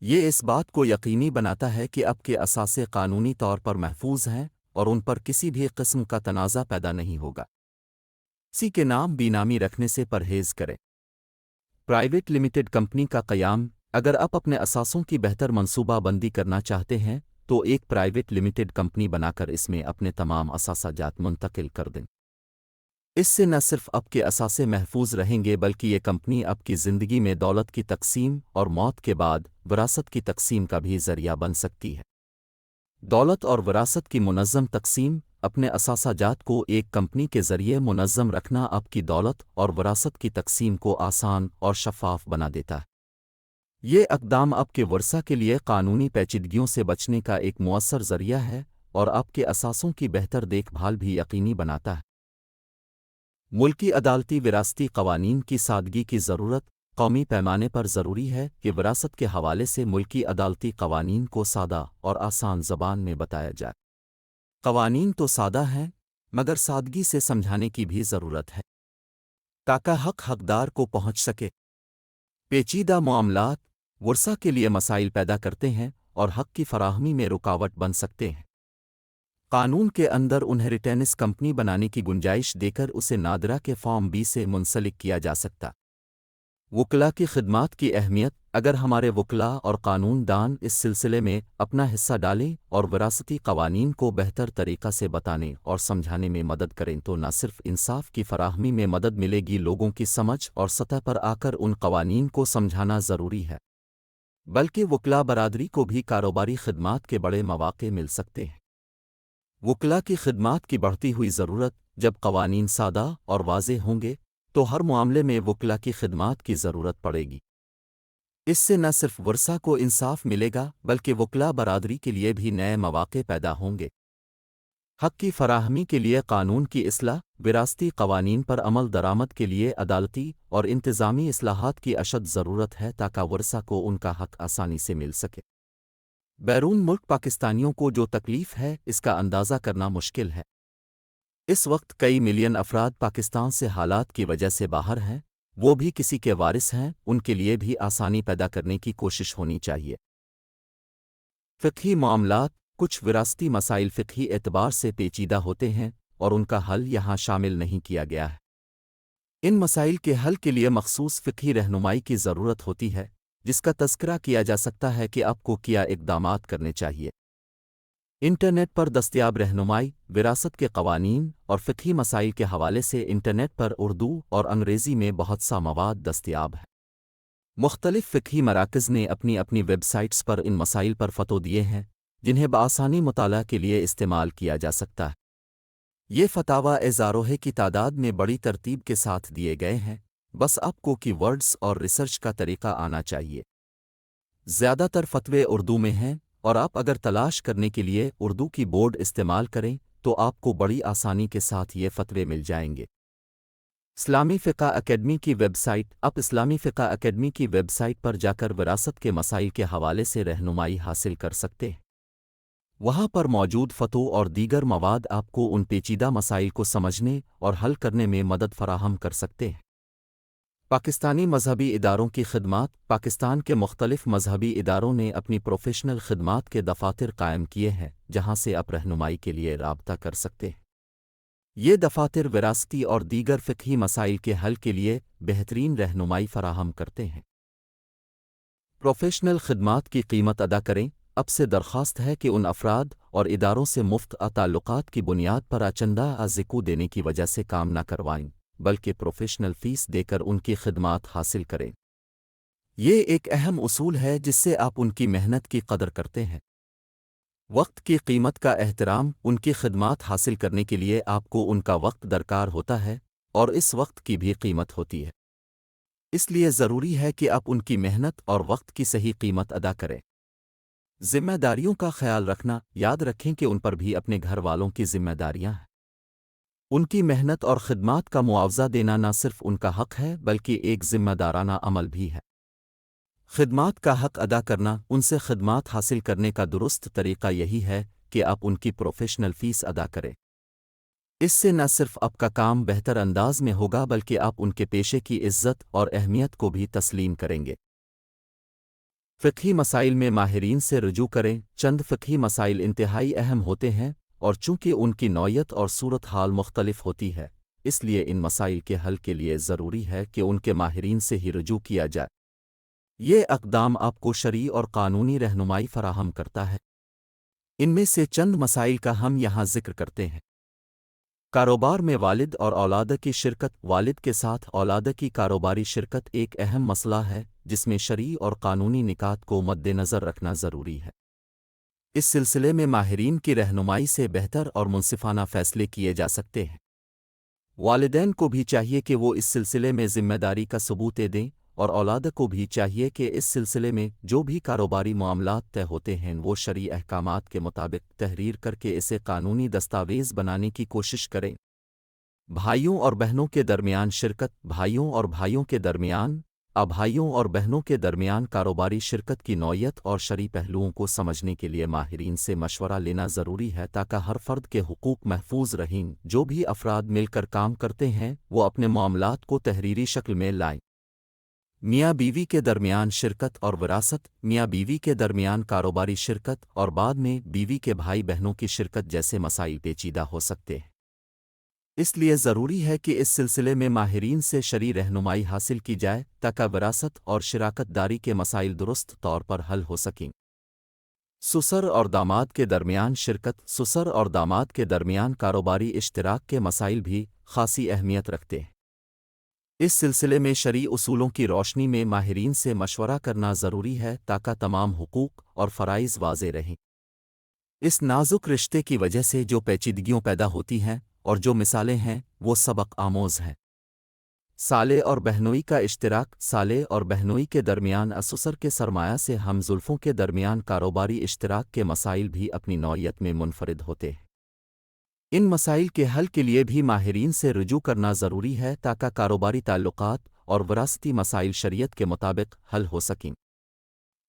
یہ اس بات کو یقینی بناتا ہے کہ آپ کے اثاثے قانونی طور پر محفوظ ہیں اور ان پر کسی بھی قسم کا تنازع پیدا نہیں ہوگا۔ کسی کے نام بے نامی رکھنے سے پرہیز کریں۔ پرائیویٹ لمیٹڈ کمپنی کا قیام، اگر آپ اپنے اثاثوں کی بہتر منصوبہ بندی کرنا چاہتے ہیں تو ایک پرائیویٹ لمیٹڈ کمپنی بنا کر اس میں اپنے تمام اثاثہ جات منتقل کر دیں۔ اس سے نہ صرف آپ کے اثاثے محفوظ رہیں گے بلکہ یہ کمپنی آپ کی زندگی میں دولت کی تقسیم اور موت کے بعد وراثت کی تقسیم کا بھی ذریعہ بن سکتی ہے۔ دولت اور وراثت کی منظم تقسیم، اپنے اثاثہ جات کو ایک کمپنی کے ذریعے منظم رکھنا آپ کی دولت اور وراثت کی تقسیم کو آسان اور شفاف بنا دیتا ہے۔ یہ اقدام آپ کے ورثہ کے لیے قانونی پیچیدگیوں سے بچنے کا ایک مؤثر ذریعہ ہے اور آپ کے اثاثوں کی بہتر دیکھ بھال بھی یقینی بناتا ہے۔ ملکی عدالتی وراثتی قوانین کی سادگی کی ضرورت، قومی پیمانے پر ضروری ہے کہ وراثت کے حوالے سے ملکی عدالتی قوانین کو سادہ اور آسان زبان میں بتایا جائے۔ قوانین تو سادہ ہیں مگر سادگی سے سمجھانے کی بھی ضرورت ہے تاکہ حق حقدار کو پہنچ سکے۔ پیچیدہ معاملات ورثہ کے لیے مسائل پیدا کرتے ہیں اور حق کی فراہمی میں رکاوٹ بن سکتے ہیں۔ قانون کے اندر انہیریٹنس کمپنی بنانے کی گنجائش دے کر اسے نادرہ کے فارم بی سے منسلک کیا جا سکتا۔ وکلا کی خدمات کی اہمیت اگر ہمارے وکلا اور قانون دان اس سلسلے میں اپنا حصہ ڈالیں اور وراثتی قوانین کو بہتر طریقہ سے بتانے اور سمجھانے میں مدد کریں تو نہ صرف انصاف کی فراہمی میں مدد ملے گی، لوگوں کی سمجھ اور سطح پر آ کر ان قوانین کو سمجھانا ضروری ہے، بلکہ وکلا برادری کو بھی کاروباری خدمات کے بڑے مواقع مل سکتے ہیں۔ وکلا کی خدمات کی بڑھتی ہوئی ضرورت جب قوانین سادہ اور واضح ہوں گے تو ہر معاملے میں وکلا کی خدمات کی ضرورت پڑے گی۔ اس سے نہ صرف ورثہ کو انصاف ملے گا بلکہ وکلا برادری کے لیے بھی نئے مواقع پیدا ہوں گے۔ حق کی فراہمی کے لیے قانون کی اصلاح، وراثتی قوانین پر عمل درآمد کے لیے عدالتی اور انتظامی اصلاحات کی اشد ضرورت ہے تاکہ ورثہ کو ان کا حق آسانی سے مل سکے۔ بیرون ملک پاکستانیوں کو جو تکلیف ہے اس کا اندازہ کرنا مشکل ہے۔ اس وقت کئی ملین افراد پاکستان سے حالات کی وجہ سے باہر ہیں، وہ بھی کسی کے وارث ہیں، ان کے لیے بھی آسانی پیدا کرنے کی کوشش ہونی چاہیے۔ فقہی معاملات، کچھ وراثتی مسائل فقہی اعتبار سے پیچیدہ ہوتے ہیں اور ان کا حل یہاں شامل نہیں کیا گیا ہے۔ ان مسائل کے حل کے لیے مخصوص فقہی رہنمائی کی ضرورت ہوتی ہے، جس کا تذکرہ کیا جا سکتا ہے کہ آپ کو کیا اقدامات کرنے چاہیے۔ انٹرنیٹ پر دستیاب رہنمائی، وراثت کے قوانین اور فقہی مسائل کے حوالے سے انٹرنیٹ پر اردو اور انگریزی میں بہت سا مواد دستیاب ہے۔ مختلف فقہی مراکز نے اپنی اپنی ویب سائٹس پر ان مسائل پر فتوی دیے ہیں جنہیں بآسانی مطالعہ کے لیے استعمال کیا جا سکتا ہے۔ یہ فتاوی اظہاروہے کی تعداد میں بڑی ترتیب کے ساتھ دیے گئے ہیں، بس آپ کو کی ورڈز اور ریسرچ کا طریقہ آنا چاہیے۔ زیادہ تر فتوے اردو میں ہیں اور آپ اگر تلاش کرنے کے لیے اردو کی بورڈ استعمال کریں تو آپ کو بڑی آسانی کے ساتھ یہ فتوے مل جائیں گے۔ اسلامی فقہ اکیڈمی کی ویب سائٹ، آپ اسلامی فقہ اکیڈمی کی ویب سائٹ پر جا کر وراثت کے مسائل کے حوالے سے رہنمائی حاصل کر سکتے ہیں۔ وہاں پر موجود فتوی اور دیگر مواد آپ کو ان پیچیدہ مسائل کو سمجھنے اور حل کرنے میں مدد فراہم کر سکتے ہیں۔ پاکستانی مذہبی اداروں کی خدمات، پاکستان کے مختلف مذہبی اداروں نے اپنی پروفیشنل خدمات کے دفاتر قائم کیے ہیں جہاں سے آپ رہنمائی کے لیے رابطہ کر سکتے ہیں۔ یہ دفاتر وراثتی اور دیگر فقہی مسائل کے حل کے لیے بہترین رہنمائی فراہم کرتے ہیں۔ پروفیشنل خدمات کی قیمت ادا کریں۔ اب سے درخواست ہے کہ ان افراد اور اداروں سے مفت تعلقات کی بنیاد پر اچندہ ذکو دینے کی وجہ سے کام نہ کروائیں، بلکہ پروفیشنل فیس دے کر ان کی خدمات حاصل کریں۔ یہ ایک اہم اصول ہے جس سے آپ ان کی محنت کی قدر کرتے ہیں۔ وقت کی قیمت کا احترام، ان کی خدمات حاصل کرنے کے لیے آپ کو ان کا وقت درکار ہوتا ہے اور اس وقت کی بھی قیمت ہوتی ہے۔ اس لیے ضروری ہے کہ آپ ان کی محنت اور وقت کی صحیح قیمت ادا کریں۔ ذمہ داریوں کا خیال رکھنا، یاد رکھیں کہ ان پر بھی اپنے گھر والوں کی ذمہ داریاں ہیں۔ ان کی محنت اور خدمات کا معاوضہ دینا نہ صرف ان کا حق ہے بلکہ ایک ذمہ دارانہ عمل بھی ہے۔ خدمات کا حق ادا کرنا، ان سے خدمات حاصل کرنے کا درست طریقہ یہی ہے کہ آپ ان کی پروفیشنل فیس ادا کریں۔ اس سے نہ صرف آپ کا کام بہتر انداز میں ہوگا بلکہ آپ ان کے پیشے کی عزت اور اہمیت کو بھی تسلیم کریں گے۔ فقہی مسائل میں ماہرین سے رجوع کریں۔ چند فقہی مسائل انتہائی اہم ہوتے ہیں اور چونکہ ان کی نوعیت اور صورتحال مختلف ہوتی ہے، اس لیے ان مسائل کے حل کے لیے ضروری ہے کہ ان کے ماہرین سے ہی رجوع کیا جائے۔ یہ اقدام آپ کو شرعی اور قانونی رہنمائی فراہم کرتا ہے۔ ان میں سے چند مسائل کا ہم یہاں ذکر کرتے ہیں۔ کاروبار میں والد اور اولاد کی شرکت، والد کے ساتھ اولاد کی کاروباری شرکت ایک اہم مسئلہ ہے جس میں شرعی اور قانونی نکات کو مد نظر رکھنا ضروری ہے۔ اس سلسلے میں ماہرین کی رہنمائی سے بہتر اور منصفانہ فیصلے کیے جا سکتے ہیں۔ والدین کو بھی چاہیے کہ وہ اس سلسلے میں ذمہ داری کا ثبوت دیں اور اولاد کو بھی چاہیے کہ اس سلسلے میں جو بھی کاروباری معاملات طے ہوتے ہیں وہ شرعی احکامات کے مطابق تحریر کر کے اسے قانونی دستاویز بنانے کی کوشش کریں۔ بھائیوں اور بہنوں کے درمیان شرکت، بھائیوں اور بھائیوں کے درمیان، بھائیوں اور بہنوں کے درمیان کاروباری شرکت کی نوعیت اور شرعی پہلوؤں کو سمجھنے کے لیے ماہرین سے مشورہ لینا ضروری ہے تاکہ ہر فرد کے حقوق محفوظ رہیں۔ جو بھی افراد مل کر کام کرتے ہیں وہ اپنے معاملات کو تحریری شکل میں لائیں۔ میاں بیوی کے درمیان شرکت اور وراثت، میاں بیوی کے درمیان کاروباری شرکت اور بعد میں بیوی کے بھائی بہنوں کی شرکت جیسے مسائل پیچیدہ ہو سکتے ہیں۔ اس لیے ضروری ہے کہ اس سلسلے میں ماہرین سے شرعی رہنمائی حاصل کی جائے تاکہ وراثت اور شراکت داری کے مسائل درست طور پر حل ہو سکیں۔ سسر اور داماد کے درمیان شرکت، سسر اور داماد کے درمیان کاروباری اشتراک کے مسائل بھی خاصی اہمیت رکھتے ہیں۔ اس سلسلے میں شرعی اصولوں کی روشنی میں ماہرین سے مشورہ کرنا ضروری ہے تاکہ تمام حقوق اور فرائض واضح رہیں۔ اس نازک رشتے کی وجہ سے جو پیچیدگیوں پیدا ہوتی ہیں اور جو مثالیں ہیں وہ سبق آموز ہیں۔ سالے اور بہنوئی کا اشتراک، سالے اور بہنوئی کے درمیان اسسر کے سرمایہ سے ہم زلفوں کے درمیان کاروباری اشتراک کے مسائل بھی اپنی نوعیت میں منفرد ہوتے ہیں۔ ان مسائل کے حل کے لیے بھی ماہرین سے رجوع کرنا ضروری ہے تاکہ کاروباری تعلقات اور وراثتی مسائل شریعت کے مطابق حل ہو سکیں۔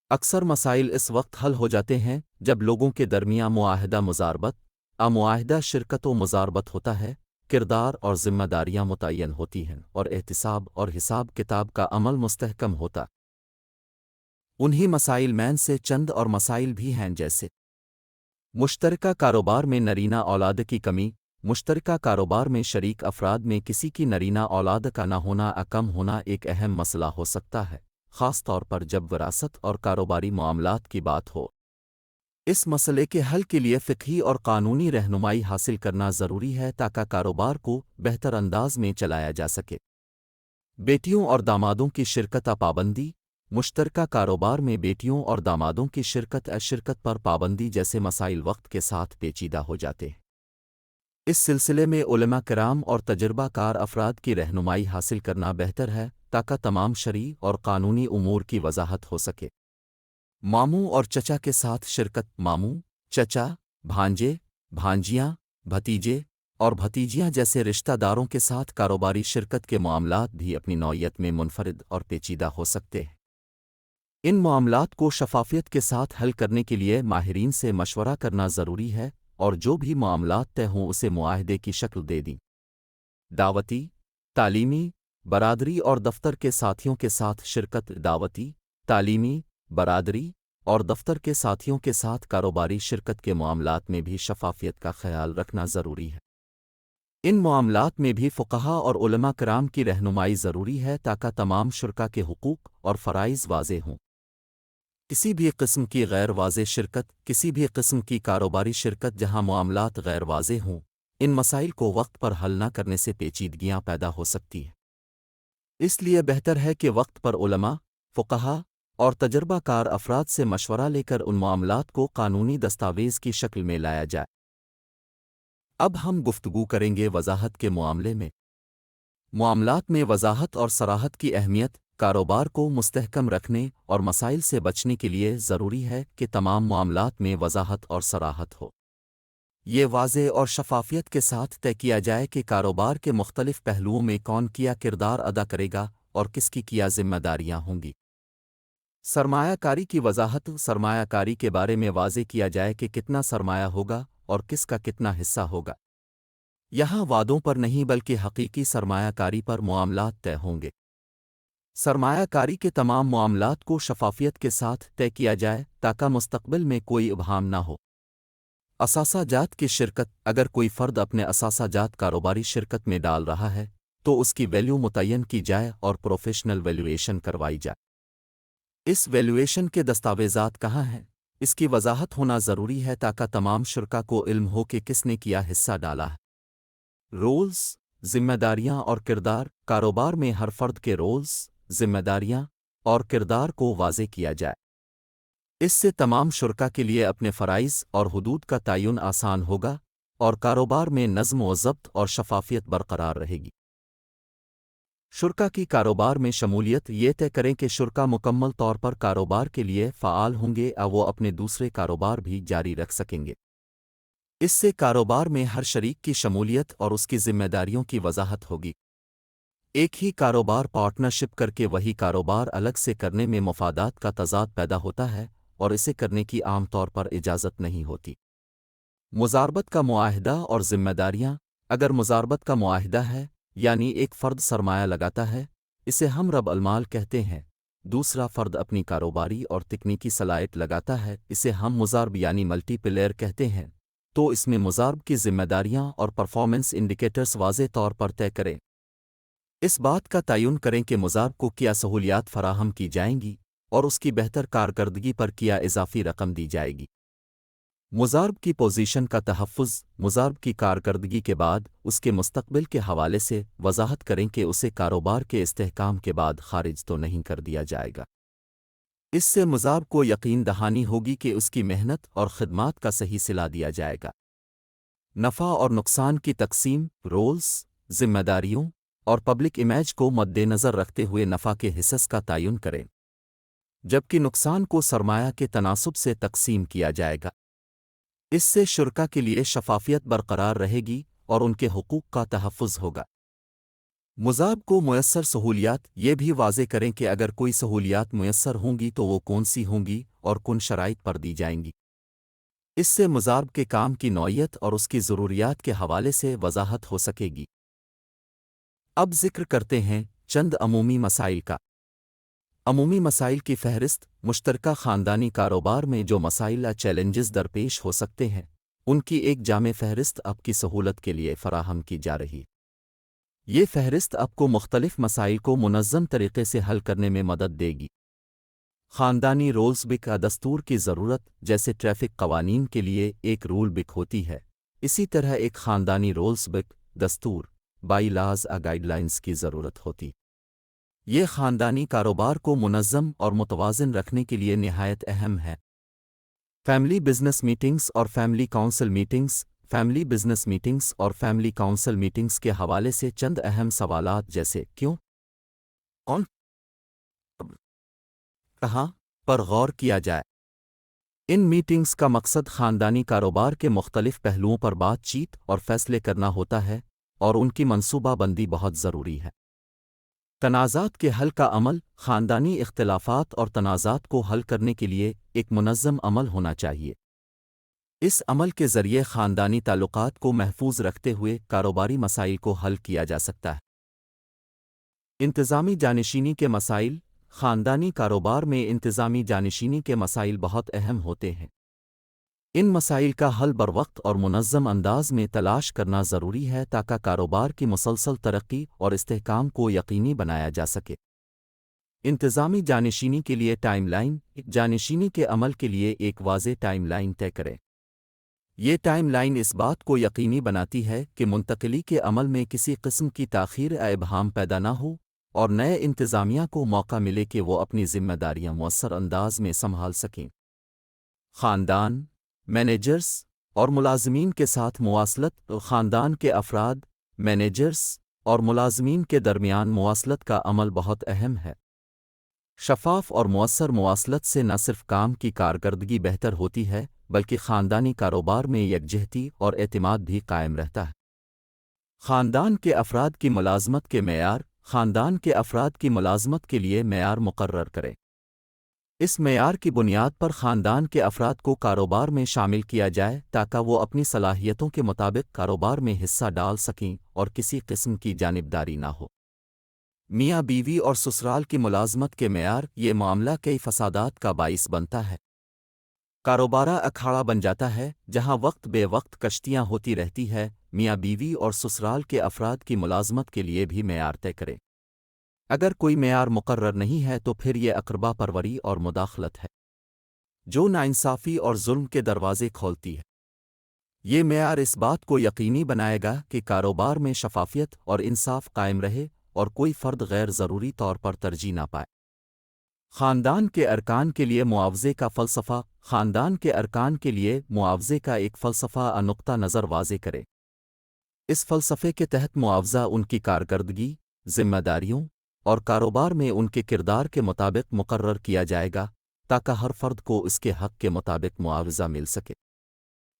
اکثر مسائل اس وقت حل ہو جاتے ہیں جب لوگوں کے درمیان معاہدہ مزاربت، معاہدہ شرکت و مزاربت ہوتا ہے، کردار اور ذمہ داریاں متعین ہوتی ہیں اور احتساب اور حساب کتاب کا عمل مستحکم ہوتا۔ انہی مسائل میں سے چند اور مسائل بھی ہیں جیسے مشترکہ کاروبار میں نرینہ اولاد کی کمی۔ مشترکہ کاروبار میں شریک افراد میں کسی کی نرینہ اولاد کا نہ ہونا یا کم ہونا ایک اہم مسئلہ ہو سکتا ہے، خاص طور پر جب وراثت اور کاروباری معاملات کی بات ہو۔ اس مسئلے کے حل کے لیے فقہی اور قانونی رہنمائی حاصل کرنا ضروری ہے تاکہ کاروبار کو بہتر انداز میں چلایا جا سکے۔ بیٹیوں اور دامادوں کی شرکت پابندی۔ مشترکہ کاروبار میں بیٹیوں اور دامادوں کی شرکت پر پابندی جیسے مسائل وقت کے ساتھ پیچیدہ ہو جاتے ہیں۔ اس سلسلے میں علماء کرام اور تجربہ کار افراد کی رہنمائی حاصل کرنا بہتر ہے تاکہ تمام شرعی اور قانونی امور کی وضاحت ہو سکے۔ ماموں اور چچا کے ساتھ شرکت۔ ماموں، چچا، بھانجے، بھانجیاں، بھتیجے اور بھتیجیاں جیسے رشتہ داروں کے ساتھ کاروباری شرکت کے معاملات بھی اپنی نوعیت میں منفرد اور پیچیدہ ہو سکتے ہیں۔ ان معاملات کو شفافیت کے ساتھ حل کرنے کے لیے ماہرین سے مشورہ کرنا ضروری ہے اور جو بھی معاملات طے ہوں اسے معاہدے کی شکل دے دیں۔ دعوتی، تعلیمی، برادری اور دفتر کے ساتھیوں کے ساتھ شرکت۔ دعوتی، تعلیمی، برادری اور دفتر کے ساتھیوں کے ساتھ کاروباری شرکت کے معاملات میں بھی شفافیت کا خیال رکھنا ضروری ہے۔ ان معاملات میں بھی فقہا اور علماء کرام کی رہنمائی ضروری ہے تاکہ تمام شرکا کے حقوق اور فرائض واضح ہوں۔ کسی بھی قسم کی غیر واضح شرکت، کسی بھی قسم کی کاروباری شرکت جہاں معاملات غیر واضح ہوں، ان مسائل کو وقت پر حل نہ کرنے سے پیچیدگیاں پیدا ہو سکتی ہیں۔ اس لیے بہتر ہے کہ وقت پر علماء، فقہا اور تجربہ کار افراد سے مشورہ لے کر ان معاملات کو قانونی دستاویز کی شکل میں لایا جائے۔ اب ہم گفتگو کریں گے وضاحت کے معاملے میں۔ معاملات میں وضاحت اور صراحت کی اہمیت۔ کاروبار کو مستحکم رکھنے اور مسائل سے بچنے کے لیے ضروری ہے کہ تمام معاملات میں وضاحت اور صراحت ہو۔ یہ واضح اور شفافیت کے ساتھ طے کیا جائے کہ کاروبار کے مختلف پہلوؤں میں کون کیا کردار ادا کرے گا اور کس کی کیا ذمہ داریاں ہوں گی۔ سرمایہ کاری کی وضاحت۔ سرمایہ کاری کے بارے میں واضح کیا جائے کہ کتنا سرمایہ ہوگا اور کس کا کتنا حصہ ہوگا۔ یہاں وعدوں پر نہیں بلکہ حقیقی سرمایہ کاری پر معاملات طے ہوں گے۔ سرمایہ کاری کے تمام معاملات کو شفافیت کے ساتھ طے کیا جائے تاکہ مستقبل میں کوئی ابہام نہ ہو۔ اثاثہ جات کی شرکت۔ اگر کوئی فرد اپنے اثاثہ جات کاروباری شرکت میں ڈال رہا ہے تو اس کی ویلیو متعین کی جائے اور پروفیشنل ویلیویشن کروائی جائے۔ اس ویلیویشن کے دستاویزات کہاں ہیں، اس کی وضاحت ہونا ضروری ہے تاکہ تمام شرکا کو علم ہو کہ کس نے کیا حصہ ڈالا ہے۔ رولز، ذمہ داریاں اور کردار۔ کاروبار میں ہر فرد کے رولز، ذمہ داریاں اور کردار کو واضح کیا جائے۔ اس سے تمام شرکا کے لیے اپنے فرائض اور حدود کا تعین آسان ہوگا اور کاروبار میں نظم و ضبط اور شفافیت برقرار رہے گی۔ شرکا کی کاروبار میں شمولیت۔ یہ طے کریں کہ شرکا مکمل طور پر کاروبار کے لیے فعال ہوں گے اور وہ اپنے دوسرے کاروبار بھی جاری رکھ سکیں گے۔ اس سے کاروبار میں ہر شریک کی شمولیت اور اس کی ذمہ داریوں کی وضاحت ہوگی۔ ایک ہی کاروبار پارٹنرشپ کر کے وہی کاروبار الگ سے کرنے میں مفادات کا تضاد پیدا ہوتا ہے اور اسے کرنے کی عام طور پر اجازت نہیں ہوتی۔ مزاربت کا معاہدہ اور ذمہ داریاں۔ اگر مزاربت کا معاہدہ ہے یعنی ایک فرد سرمایہ لگاتا ہے، اسے ہم رب المال کہتے ہیں، دوسرا فرد اپنی کاروباری اور تکنیکی صلاحیت لگاتا ہے، اسے ہم مضارب یعنی ملٹی پلیئر کہتے ہیں، تو اس میں مضارب کی ذمہ داریاں اور پرفارمنس انڈیکیٹرز واضح طور پر طے کریں۔ اس بات کا تعین کریں کہ مضارب کو کیا سہولیات فراہم کی جائیں گی اور اس کی بہتر کارکردگی پر کیا اضافی رقم دی جائے گی۔ مضارب کی پوزیشن کا تحفظ، مضارب کی کارکردگی کے بعد اس کے مستقبل کے حوالے سے وضاحت کریں کہ اسے کاروبار کے استحکام کے بعد خارج تو نہیں کر دیا جائے گا۔ اس سے مضارب کو یقین دہانی ہوگی کہ اس کی محنت اور خدمات کا صحیح صلہ دیا جائے گا۔ نفع اور نقصان کی تقسیم، رولز، ذمہ داریوں اور پبلک امیج کو مد نظر رکھتے ہوئے نفع کے حصص کا تعین کریں، جبکہ نقصان کو سرمایہ کے تناسب سے تقسیم کیا جائے گا۔ اس سے شرکا کے لیے شفافیت برقرار رہے گی اور ان کے حقوق کا تحفظ ہوگا۔ مضارب کو میسر سہولیات، یہ بھی واضح کریں کہ اگر کوئی سہولیات میسر ہوں گی تو وہ کون سی ہوں گی اور کن شرائط پر دی جائیں گی۔ اس سے مضارب کے کام کی نوعیت اور اس کی ضروریات کے حوالے سے وضاحت ہو سکے گی۔ اب ذکر کرتے ہیں چند عمومی مسائل کا۔ عمومی مسائل کی فہرست، مشترکہ خاندانی کاروبار میں جو مسائل یا چیلنجز درپیش ہو سکتے ہیں، ان کی ایک جامع فہرست آپ کی سہولت کے لیے فراہم کی جا رہی۔ یہ فہرست آپ کو مختلف مسائل کو منظم طریقے سے حل کرنے میں مدد دے گی۔ خاندانی رولز بک کا دستور کی ضرورت، جیسے ٹریفک قوانین کے لیے ایک رول بک ہوتی ہے، اسی طرح ایک خاندانی رولز بک، دستور، بائی لاز گائیڈ لائنز کی ضرورت ہوتی۔ یہ خاندانی کاروبار کو منظم اور متوازن رکھنے کے لیے نہایت اہم ہے۔ فیملی بزنس میٹنگز اور family council meetings, family business meetings اور فیملی کونسل میٹنگز کے حوالے سے چند اہم سوالات جیسے کیوں، کون، کہاں پر غور کیا جائے۔ ان میٹنگز کا مقصد خاندانی کاروبار کے مختلف پہلوؤں پر بات چیت اور فیصلے کرنا ہوتا ہے، اور ان کی منصوبہ بندی بہت ضروری ہے۔ تنازعات کے حل کا عمل، خاندانی اختلافات اور تنازعات کو حل کرنے کے لیے ایک منظم عمل ہونا چاہیے۔ اس عمل کے ذریعے خاندانی تعلقات کو محفوظ رکھتے ہوئے کاروباری مسائل کو حل کیا جا سکتا ہے۔ انتظامی جانشینی کے مسائل، خاندانی کاروبار میں انتظامی جانشینی کے مسائل بہت اہم ہوتے ہیں۔ ان مسائل کا حل بروقت اور منظم انداز میں تلاش کرنا ضروری ہے تاکہ کاروبار کی مسلسل ترقی اور استحکام کو یقینی بنایا جا سکے۔ انتظامی جانشینی کے لیے ٹائم لائن، جانشینی کے عمل کے لیے ایک واضح ٹائم لائن طے کریں۔ یہ ٹائم لائن اس بات کو یقینی بناتی ہے کہ منتقلی کے عمل میں کسی قسم کی تاخیر یا ابہام پیدا نہ ہو اور نئے انتظامیہ کو موقع ملے کہ وہ اپنی ذمہ داریاں مؤثر انداز میں سنبھال سکیں۔ خاندان، مینیجرز اور ملازمین کے ساتھ مواصلت، خاندان کے افراد، مینیجرز اور ملازمین کے درمیان مواصلت کا عمل بہت اہم ہے۔ شفاف اور مؤثر مواصلت سے نہ صرف کام کی کارکردگی بہتر ہوتی ہے بلکہ خاندانی کاروبار میں یکجہتی اور اعتماد بھی قائم رہتا ہے۔ خاندان کے افراد کی ملازمت کے معیار، خاندان کے افراد کی ملازمت کے لیے معیار مقرر کریں۔ اس معیار کی بنیاد پر خاندان کے افراد کو کاروبار میں شامل کیا جائے تاکہ وہ اپنی صلاحیتوں کے مطابق کاروبار میں حصہ ڈال سکیں اور کسی قسم کی جانبداری نہ ہو۔ میاں بیوی اور سسرال کی ملازمت کے معیار، یہ معاملہ کئی فسادات کا باعث بنتا ہے۔ کاروبارہ اکھاڑا بن جاتا ہے جہاں وقت بے وقت کشتیاں ہوتی رہتی ہے۔ میاں بیوی اور سسرال کے افراد کی ملازمت کے لیے بھی معیار طے کریں۔ اگر کوئی معیار مقرر نہیں ہے تو پھر یہ اقربا پروری اور مداخلت ہے جو ناانصافی اور ظلم کے دروازے کھولتی ہے۔ یہ معیار اس بات کو یقینی بنائے گا کہ کاروبار میں شفافیت اور انصاف قائم رہے اور کوئی فرد غیر ضروری طور پر ترجیح نہ پائے۔ خاندان کے ارکان کے لیے معاوضے کا فلسفہ، خاندان کے ارکان کے لیے معاوضے کا ایک فلسفہ نقطہ نظر واضح کرے۔ اس فلسفے کے تحت معاوضہ ان کی کارکردگی، ذمہ داریوں اور کاروبار میں ان کے کردار کے مطابق مقرر کیا جائے گا تاکہ ہر فرد کو اس کے حق کے مطابق معاوضہ مل سکے۔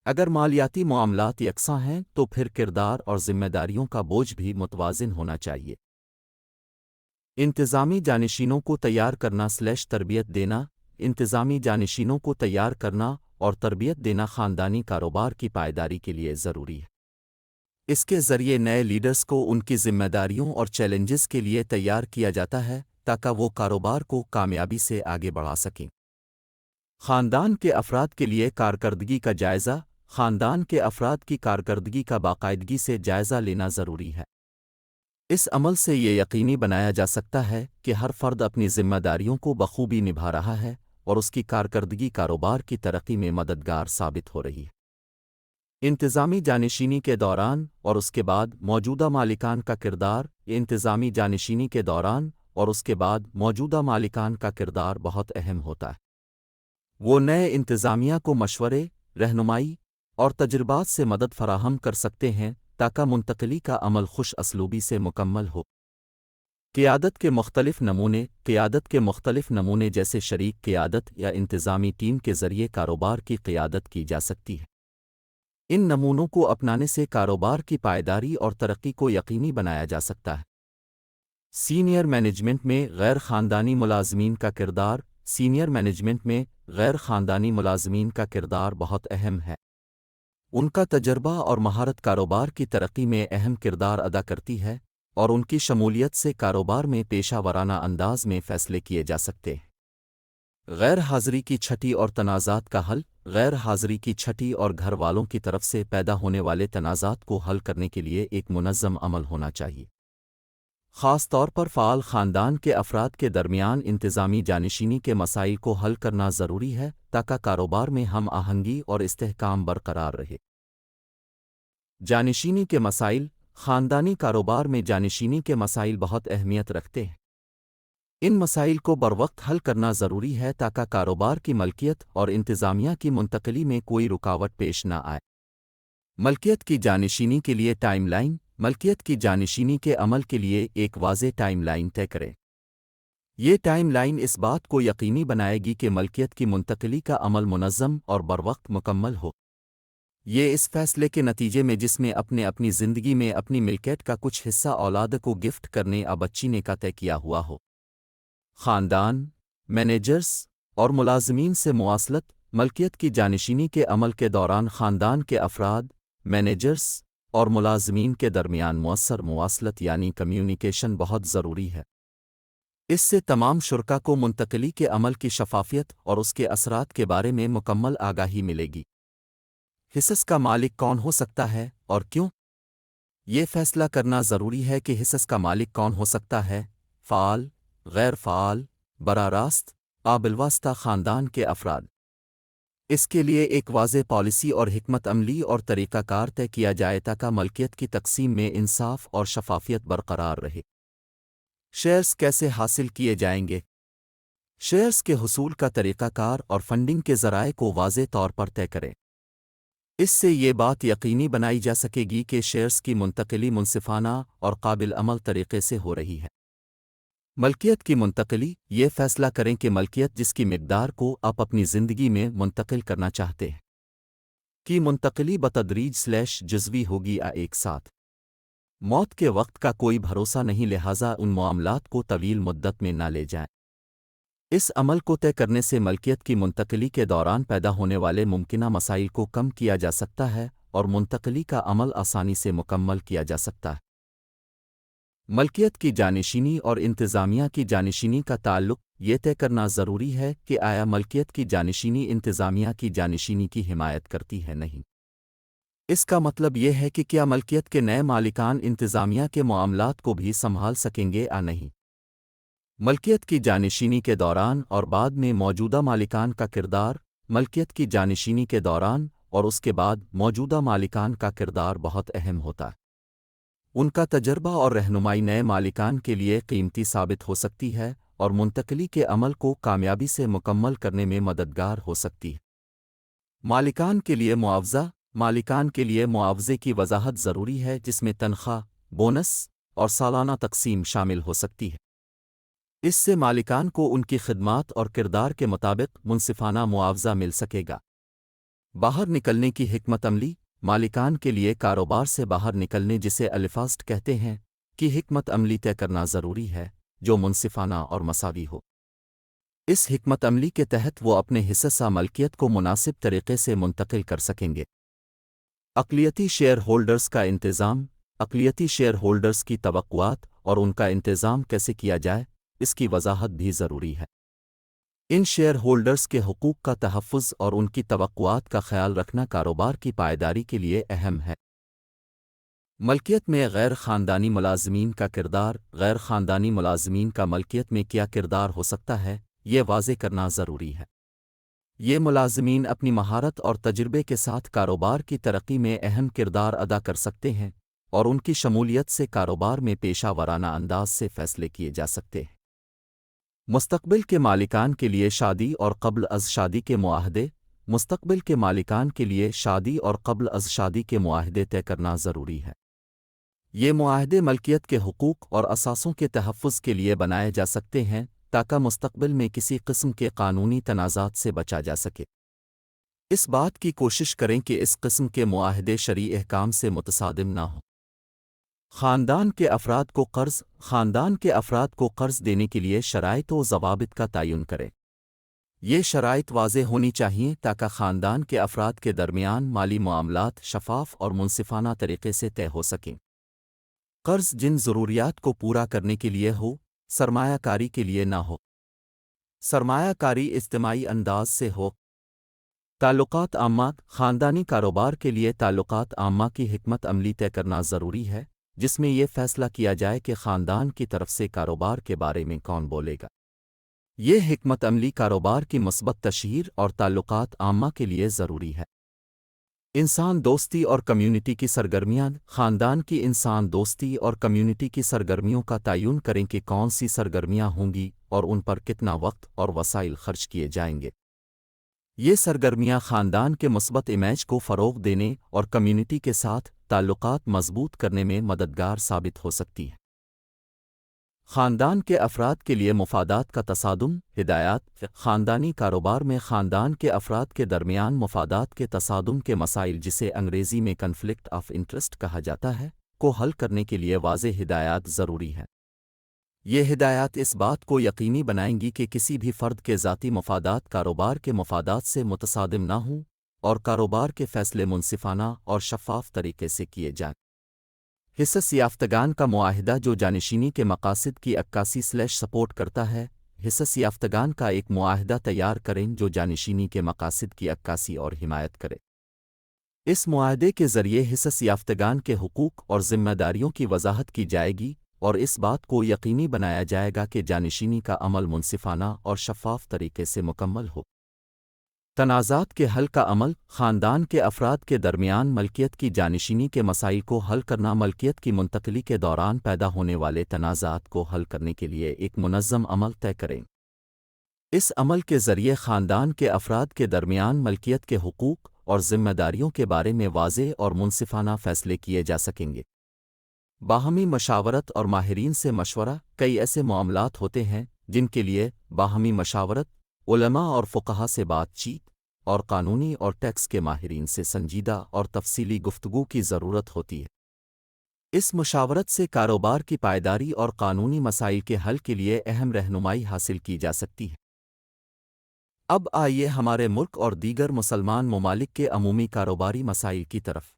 اگر مالیاتی معاملات یکساں ہیں تو پھر کردار اور ذمہ داریوں کا بوجھ بھی متوازن ہونا چاہیے۔ انتظامی جانشینوں کو تیار کرنا / تربیت دینا، انتظامی جانشینوں کو تیار کرنا اور تربیت دینا خاندانی کاروبار کی پائیداری کے لیے ضروری ہے۔ اس کے ذریعے نئے لیڈرز کو ان کی ذمہ داریوں اور چیلنجز کے لیے تیار کیا جاتا ہے تاکہ وہ کاروبار کو کامیابی سے آگے بڑھا سکیں۔ خاندان کے افراد کے لیے کارکردگی کا جائزہ، خاندان کے افراد کی کارکردگی کا باقاعدگی سے جائزہ لینا ضروری ہے۔ اس عمل سے یہ یقینی بنایا جا سکتا ہے کہ ہر فرد اپنی ذمہ داریوں کو بخوبی نبھا رہا ہے اور اس کی کارکردگی کاروبار کی ترقی میں مددگار ثابت ہو رہی ہے۔ انتظامی جانشینی کے دوران اور اس کے بعد موجودہ مالکان کا کردار۔ انتظامی جانشینی کے دوران اور اس کے بعد موجودہ مالکان کا کردار بہت اہم ہوتا ہے۔ وہ نئے انتظامیہ کو مشورے، رہنمائی اور تجربات سے مدد فراہم کر سکتے ہیں تاکہ منتقلی کا عمل خوش اسلوبی سے مکمل ہو۔ قیادت کے مختلف نمونے جیسے شریک قیادت یا انتظامی ٹیم کے ذریعے کاروبار کی قیادت کی جا سکتی ہے۔ ان نمونوں کو اپنانے سے کاروبار کی پائیداری اور ترقی کو یقینی بنایا جا سکتا ہے۔ سینئر مینجمنٹ میں غیر خاندانی ملازمین کا کردار۔ سینئر مینجمنٹ میں غیر خاندانی ملازمین کا کردار بہت اہم ہے۔ ان کا تجربہ اور مہارت کاروبار کی ترقی میں اہم کردار ادا کرتی ہے اور ان کی شمولیت سے کاروبار میں پیشہ ورانہ انداز میں فیصلے کیے جا سکتے ہیں۔ غیر حاضری کی چھٹی اور تنازعات کا حل۔ غیر حاضری کی چھٹی اور گھر والوں کی طرف سے پیدا ہونے والے تنازعات کو حل کرنے کے لیے ایک منظم عمل ہونا چاہیے۔ خاص طور پر فعال خاندان کے افراد کے درمیان انتظامی جانشینی کے مسائل کو حل کرنا ضروری ہے تاکہ کاروبار میں ہم آہنگی اور استحکام برقرار رہے۔ جانشینی کے مسائل۔ خاندانی کاروبار میں جانشینی کے مسائل بہت اہمیت رکھتے ہیں۔ ان مسائل کو بروقت حل کرنا ضروری ہے تاکہ کاروبار کی ملکیت اور انتظامیہ کی منتقلی میں کوئی رکاوٹ پیش نہ آئے۔ ملکیت کی جانشینی کے لیے ٹائم لائن۔ ملکیت کی جانشینی کے عمل کے لیے ایک واضح ٹائم لائن طے کریں۔ یہ ٹائم لائن اس بات کو یقینی بنائے گی کہ ملکیت کی منتقلی کا عمل منظم اور بروقت مکمل ہو۔ یہ اس فیصلے کے نتیجے میں جس میں اپنی زندگی میں اپنی ملکیت کا کچھ حصہ اولاد کو گفٹ کرنے یا بچینے کا طے کیا ہوا ہو۔ خاندان، مینیجرز اور ملازمین سے مواصلت۔ ملکیت کی جانشینی کے عمل کے دوران خاندان کے افراد، مینیجرز اور ملازمین کے درمیان مؤثر مواصلت یعنی کمیونیکیشن بہت ضروری ہے۔ اس سے تمام شرکاء کو منتقلی کے عمل کی شفافیت اور اس کے اثرات کے بارے میں مکمل آگاہی ملے گی۔ حصص کا مالک کون ہو سکتا ہے اور کیوں؟ یہ فیصلہ کرنا ضروری ہے کہ حصص کا مالک کون ہو سکتا ہے۔ فعال، غیر فعال، براہ راست، قابل واسطہ خاندان کے افراد۔ اس کے لیے ایک واضح پالیسی اور حکمت عملی اور طریقہ کار طے کیا جائے تاکہ ملکیت کی تقسیم میں انصاف اور شفافیت برقرار رہے۔ شیئرز کیسے حاصل کیے جائیں گے؟ شیئرز کے حصول کا طریقہ کار اور فنڈنگ کے ذرائع کو واضح طور پر طے کریں۔ اس سے یہ بات یقینی بنائی جا سکے گی کہ شیئرز کی منتقلی منصفانہ اور قابل عمل طریقے سے ہو رہی ہے۔ ملکیت کی منتقلی۔ یہ فیصلہ کریں کہ ملکیت جس کی مقدار کو آپ اپنی زندگی میں منتقل کرنا چاہتے ہیں کی منتقلی بتدریج جزوی ہوگی یا ایک ساتھ۔ موت کے وقت کا کوئی بھروسہ نہیں، لہٰذا ان معاملات کو طویل مدت میں نہ لے جائیں۔ اس عمل کو طے کرنے سے ملکیت کی منتقلی کے دوران پیدا ہونے والے ممکنہ مسائل کو کم کیا جا سکتا ہے اور منتقلی کا عمل آسانی سے مکمل کیا جا سکتا ہے۔ ملکیت کی جانشینی اور انتظامیہ کی جانشینی کا تعلق۔ یہ طے کرنا ضروری ہے کہ آیا ملکیت کی جانشینی انتظامیہ کی جانشینی کی حمایت کرتی ہے نہیں۔ اس کا مطلب یہ ہے کہ کیا ملکیت کے نئے مالکان انتظامیہ کے معاملات کو بھی سنبھال سکیں گے یا نہیں۔ ملکیت کی جانشینی کے دوران اور بعد میں موجودہ مالکان کا کردار۔ ملکیت کی جانشینی کے دوران اور اس کے بعد موجودہ مالکان کا کردار بہت اہم ہوتا ہے۔ ان کا تجربہ اور رہنمائی نئے مالکان کے لیے قیمتی ثابت ہو سکتی ہے اور منتقلی کے عمل کو کامیابی سے مکمل کرنے میں مددگار ہو سکتی ہے۔ مالکان کے لیے معاوضہ۔ مالکان کے لیے معاوضے کی وضاحت ضروری ہے جس میں تنخواہ، بونس اور سالانہ تقسیم شامل ہو سکتی ہے۔ اس سے مالکان کو ان کی خدمات اور کردار کے مطابق منصفانہ معاوضہ مل سکے گا۔ باہر نکلنے کی حکمت عملی۔ مالکان کے لیے کاروبار سے باہر نکلنے جسے الفاسٹ کہتے ہیں کی حکمت عملی طے کرنا ضروری ہے جو منصفانہ اور مساوی ہو۔ اس حکمت عملی کے تحت وہ اپنے حصہ ملکیت کو مناسب طریقے سے منتقل کر سکیں گے۔ اقلیتی شیئر ہولڈرز کا انتظام۔ اقلیتی شیئر ہولڈرز کی توقعات اور ان کا انتظام کیسے کیا جائے اس کی وضاحت بھی ضروری ہے۔ ان شیئر ہولڈرز کے حقوق کا تحفظ اور ان کی توقعات کا خیال رکھنا کاروبار کی پائیداری کے لیے اہم ہے۔ ملکیت میں غیر خاندانی ملازمین کا کردار۔ غیر خاندانی ملازمین کا ملکیت میں کیا کردار ہو سکتا ہے، یہ واضح کرنا ضروری ہے۔ یہ ملازمین اپنی مہارت اور تجربے کے ساتھ کاروبار کی ترقی میں اہم کردار ادا کر سکتے ہیں، اور ان کی شمولیت سے کاروبار میں پیشہ ورانہ انداز سے فیصلے کیے جا سکتے ہیں۔ مستقبل کے مالکان کے لیے شادی اور قبل از شادی کے معاہدے۔ مستقبل کے مالکان کے لیے شادی اور قبل از شادی کے معاہدے طے کرنا ضروری ہے۔ یہ معاہدے ملکیت کے حقوق اور اثاثوں کے تحفظ کے لیے بنائے جا سکتے ہیں تاکہ مستقبل میں کسی قسم کے قانونی تنازعات سے بچا جا سکے۔ اس بات کی کوشش کریں کہ اس قسم کے معاہدے شرعی احکام سے متصادم نہ ہوں۔ خاندان کے افراد کو قرض۔ خاندان کے افراد کو قرض دینے کے لیے شرائط و ضوابط کا تعین کریں۔ یہ شرائط واضح ہونی چاہیے تاکہ خاندان کے افراد کے درمیان مالی معاملات شفاف اور منصفانہ طریقے سے طے ہو سکیں۔ قرض جن ضروریات کو پورا کرنے کے لیے ہو، سرمایہ کاری کے لیے نہ ہو۔ سرمایہ کاری اجتماعی انداز سے ہو۔ تعلقات عامہ۔ خاندانی کاروبار کے لیے تعلقات عامہ کی حکمت عملی طے کرنا ضروری ہے، جس میں یہ فیصلہ کیا جائے کہ خاندان کی طرف سے کاروبار کے بارے میں کون بولے گا۔ یہ حکمت عملی کاروبار کی مثبت تشہیر اور تعلقات عامہ کے لیے ضروری ہے۔ انسان دوستی اور کمیونٹی کی سرگرمیاں۔ خاندان کی انسان دوستی اور کمیونٹی کی سرگرمیوں کا تعین کریں کہ کون سی سرگرمیاں ہوں گی اور ان پر کتنا وقت اور وسائل خرچ کیے جائیں گے۔ یہ سرگرمیاں خاندان کے مثبت امیج کو فروغ دینے اور کمیونٹی کے ساتھ تعلقات مضبوط کرنے میں مددگار ثابت ہو سکتی ہیں۔ خاندان کے افراد کے لیے مفادات کا تصادم۔ ہدایات۔ خاندانی کاروبار میں خاندان کے افراد کے درمیان مفادات کے تصادم کے مسائل، جسے انگریزی میں کنفلکٹ آف انٹرسٹ کہا جاتا ہے، کو حل کرنے کے لیے واضح ہدایات ضروری ہیں۔ یہ ہدایات اس بات کو یقینی بنائیں گی کہ کسی بھی فرد کے ذاتی مفادات کاروبار کے مفادات سے متصادم نہ ہوں اور کاروبار کے فیصلے منصفانہ اور شفاف طریقے سے کیے جائیں۔ حصص یافتگان کا معاہدہ جو جانشینی کے مقاصد کی عکاسی سپورٹ کرتا ہے۔ حصص یافتگان کا ایک معاہدہ تیار کریں جو جانشینی کے مقاصد کی عکاسی اور حمایت کرے۔ اس معاہدے کے ذریعے حصص یافتگان کے حقوق اور ذمہ داریوں کی وضاحت کی جائے گی اور اس بات کو یقینی بنایا جائے گا کہ جانشینی کا عمل منصفانہ اور شفاف طریقے سے مکمل ہو۔ تنازعات کے حل کا عمل۔ خاندان کے افراد کے درمیان ملکیت کی جانشینی کے مسائل کو حل کرنا۔ ملکیت کی منتقلی کے دوران پیدا ہونے والے تنازعات کو حل کرنے کے لیے ایک منظم عمل طے کریں۔ اس عمل کے ذریعے خاندان کے افراد کے درمیان ملکیت کے حقوق اور ذمہ داریوں کے بارے میں واضح اور منصفانہ فیصلے کیے جا سکیں گے۔ باہمی مشاورت اور ماہرین سے مشورہ۔ کئی ایسے معاملات ہوتے ہیں جن کے لیے باہمی مشاورت، علماء اور فقہا سے بات چیت، اور قانونی اور ٹیکس کے ماہرین سے سنجیدہ اور تفصیلی گفتگو کی ضرورت ہوتی ہے۔ اس مشاورت سے کاروبار کی پائیداری اور قانونی مسائل کے حل کے لیے اہم رہنمائی حاصل کی جا سکتی ہے۔ اب آئیے ہمارے ملک اور دیگر مسلمان ممالک کے عمومی کاروباری مسائل کی طرف۔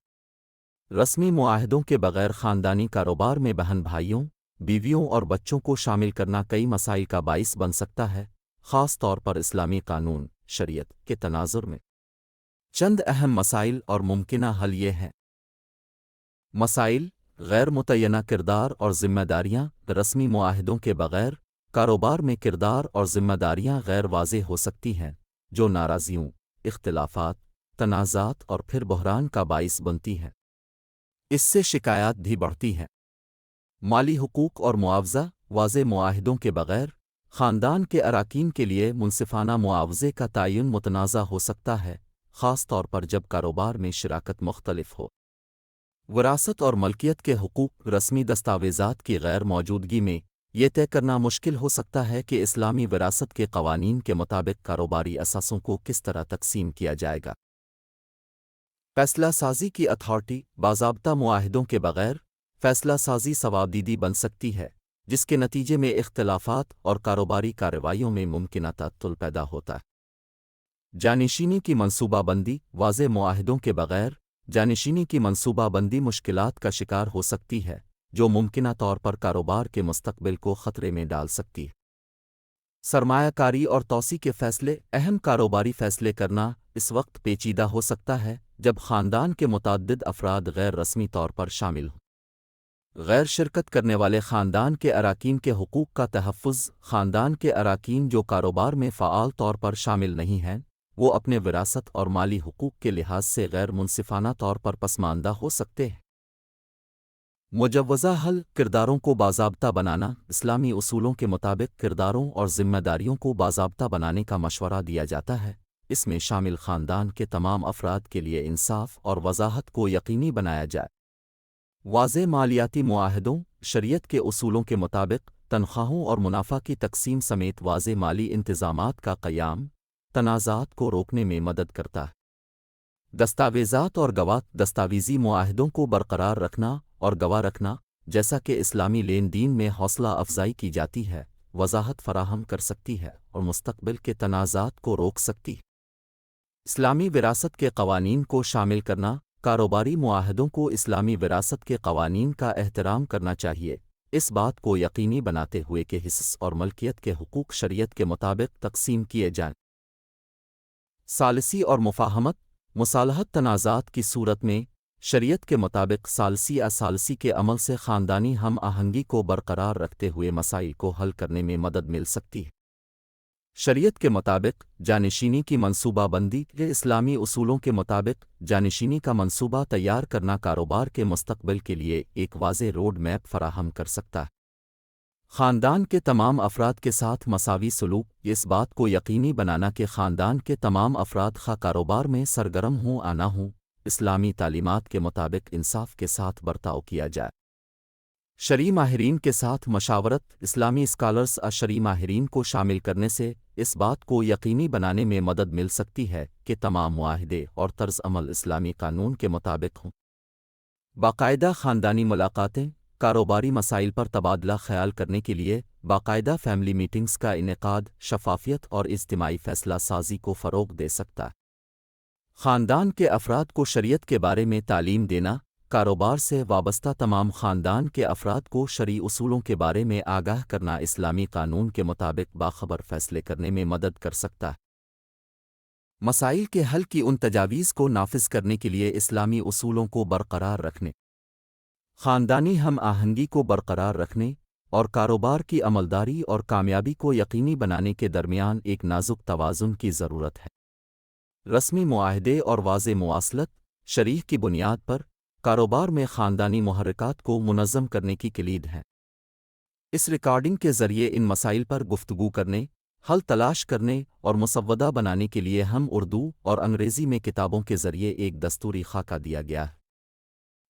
رسمی معاہدوں کے بغیر خاندانی کاروبار میں بہن بھائیوں، بیویوں اور بچوں کو شامل کرنا کئی مسائل کا باعث بن سکتا ہے، خاص طور پر اسلامی قانون شریعت کے تناظر میں۔ چند اہم مسائل اور ممکنہ حل یہ ہیں۔ مسائل: غیر متعینہ کردار اور ذمہ داریاں۔ رسمی معاہدوں کے بغیر کاروبار میں کردار اور ذمہ داریاں غیر واضح ہو سکتی ہیں، جو ناراضیوں، اختلافات، تنازعات اور پھر بحران کا باعث بنتی ہیں۔ اس سے شکایات بھی بڑھتی ہیں۔ مالی حقوق اور معاوضہ۔ واضح معاہدوں کے بغیر خاندان کے اراکین کے لیے منصفانہ معاوضے کا تعین متنازع ہو سکتا ہے، خاص طور پر جب کاروبار میں شراکت مختلف ہو۔ وراثت اور ملکیت کے حقوق۔ رسمی دستاویزات کی غیر موجودگی میں یہ طے کرنا مشکل ہو سکتا ہے کہ اسلامی وراثت کے قوانین کے مطابق کاروباری اثاثوں کو کس طرح تقسیم کیا جائے گا۔ فیصلہ سازی کی اتھارٹی۔ باضابطہ معاہدوں کے بغیر فیصلہ سازی صوابدیدی بن سکتی ہے، جس کے نتیجے میں اختلافات اور کاروباری کارروائیوں میں ممکنہ تعطل پیدا ہوتا ہے۔ جانشینی کی منصوبہ بندی۔ واضح معاہدوں کے بغیر جانشینی کی منصوبہ بندی مشکلات کا شکار ہو سکتی ہے، جو ممکنہ طور پر کاروبار کے مستقبل کو خطرے میں ڈال سکتی ہے۔ سرمایہ کاری اور توسیع کے فیصلے اہم کاروباری فیصلے کرنا اس وقت پیچیدہ ہو سکتا ہے جب خاندان کے متعدد افراد غیر رسمی طور پر شامل ہوں۔ غیر شرکت کرنے والے خاندان کے اراکین کے حقوق کا تحفظ خاندان کے اراکین جو کاروبار میں فعال طور پر شامل نہیں ہیں، وہ اپنے وراثت اور مالی حقوق کے لحاظ سے غیر منصفانہ طور پر پسماندہ ہو سکتے ہیں۔ مجوزہ حل کرداروں کو باضابطہ بنانا اسلامی اصولوں کے مطابق کرداروں اور ذمہ داریوں کو باضابطہ بنانے کا مشورہ دیا جاتا ہے۔ اس میں شامل خاندان کے تمام افراد کے لیے انصاف اور وضاحت کو یقینی بنایا جائے۔ واضح مالیاتی معاہدوں شریعت کے اصولوں کے مطابق تنخواہوں اور منافع کی تقسیم سمیت واضح مالی انتظامات کا قیام تنازعات کو روکنے میں مدد کرتا ہے۔ دستاویزات اور گواہ دستاویزی معاہدوں کو برقرار رکھنا اور گواہ رکھنا جیسا کہ اسلامی لین دین میں حوصلہ افزائی کی جاتی ہے، وضاحت فراہم کر سکتی ہے اور مستقبل کے تنازعات کو روک سکتی ہے۔ اسلامی وراثت کے قوانین کو شامل کرنا کاروباری معاہدوں کو اسلامی وراثت کے قوانین کا احترام کرنا چاہیے، اس بات کو یقینی بناتے ہوئے کہ حصص اور ملکیت کے حقوق شریعت کے مطابق تقسیم کیے جائیں۔ ثالثی اور مفاہمت مصالحت تنازعات کی صورت میں شریعت کے مطابق ثالثی یا ثالثی کے عمل سے خاندانی ہم آہنگی کو برقرار رکھتے ہوئے مسائل کو حل کرنے میں مدد مل سکتی ہے۔ شریعت کے مطابق جانشینی کی منصوبہ بندی کے اسلامی اصولوں کے مطابق جانشینی کا منصوبہ تیار کرنا کاروبار کے مستقبل کے لیے ایک واضح روڈ میپ فراہم کر سکتا ہے۔ خاندان کے تمام افراد کے ساتھ مساوی سلوک اس بات کو یقینی بنانا کہ خاندان کے تمام افراد خواہ کاروبار میں سرگرم ہوں یا نہ ہوں، اسلامی تعلیمات کے مطابق انصاف کے ساتھ برتاؤ کیا جائے۔ شرعی ماہرین کے ساتھ مشاورت اسلامی اسکالرز شرعی ماہرین کو شامل کرنے سے اس بات کو یقینی بنانے میں مدد مل سکتی ہے کہ تمام معاہدے اور طرز عمل اسلامی قانون کے مطابق ہوں۔ باقاعدہ خاندانی ملاقاتیں کاروباری مسائل پر تبادلہ خیال کرنے کے لیے باقاعدہ فیملی میٹنگز کا انعقاد شفافیت اور اجتماعی فیصلہ سازی کو فروغ دے سکتا ہے۔ خاندان کے افراد کو شریعت کے بارے میں تعلیم دینا کاروبار سے وابستہ تمام خاندان کے افراد کو شرعی اصولوں کے بارے میں آگاہ کرنا اسلامی قانون کے مطابق باخبر فیصلے کرنے میں مدد کر سکتا ہے۔ مسائل کے حل کی ان تجاویز کو نافذ کرنے کے لیے اسلامی اصولوں کو برقرار رکھنے، خاندانی ہم آہنگی کو برقرار رکھنے اور کاروبار کی عملداری اور کامیابی کو یقینی بنانے کے درمیان ایک نازک توازن کی ضرورت ہے۔ رسمی معاہدے اور واضح مواصلت شریح کی بنیاد پر کاروبار میں خاندانی محرکات کو منظم کرنے کی کلید ہے۔ اس ریکارڈنگ کے ذریعے ان مسائل پر گفتگو کرنے، حل تلاش کرنے اور مسودہ بنانے کے لیے ہم اردو اور انگریزی میں کتابوں کے ذریعے ایک دستوری خاکہ دیا گیا ہے۔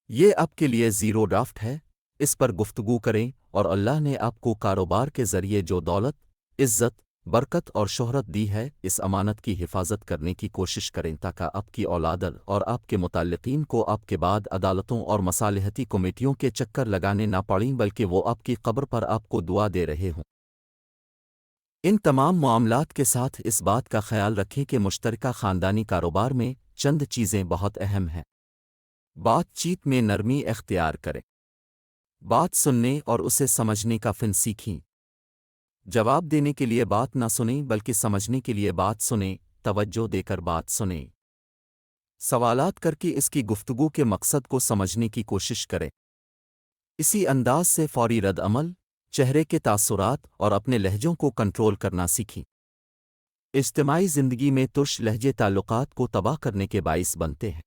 یہ آپ کے لیے زیرو ڈرافٹ ہے، اس پر گفتگو کریں اور اللہ نے آپ کو کاروبار کے ذریعے جو دولت، عزت، برکت اور شہرت دی ہے، اس امانت کی حفاظت کرنے کی کوشش کریں تاکہ آپ کی اولاد اور آپ کے متعلقین کو آپ کے بعد عدالتوں اور مصالحتی کمیٹیوں کے چکر لگانے نہ پڑیں بلکہ وہ آپ کی قبر پر آپ کو دعا دے رہے ہوں۔ ان تمام معاملات کے ساتھ اس بات کا خیال رکھیں کہ مشترکہ خاندانی کاروبار میں چند چیزیں بہت اہم ہیں۔ بات چیت میں نرمی اختیار کریں۔ بات سننے اور اسے سمجھنے کا فن سیکھیں۔ جواب دینے کے لیے بات نہ سنیں بلکہ سمجھنے کے لیے بات سنیں، توجہ دے کر بات سنیں۔ سوالات کر کے اس کی گفتگو کے مقصد کو سمجھنے کی کوشش کریں۔ اسی انداز سے فوری رد عمل، چہرے کے تاثرات اور اپنے لہجوں کو کنٹرول کرنا سیکھیں۔ اجتماعی زندگی میں ترش لہجے تعلقات کو تباہ کرنے کے باعث بنتے ہیں۔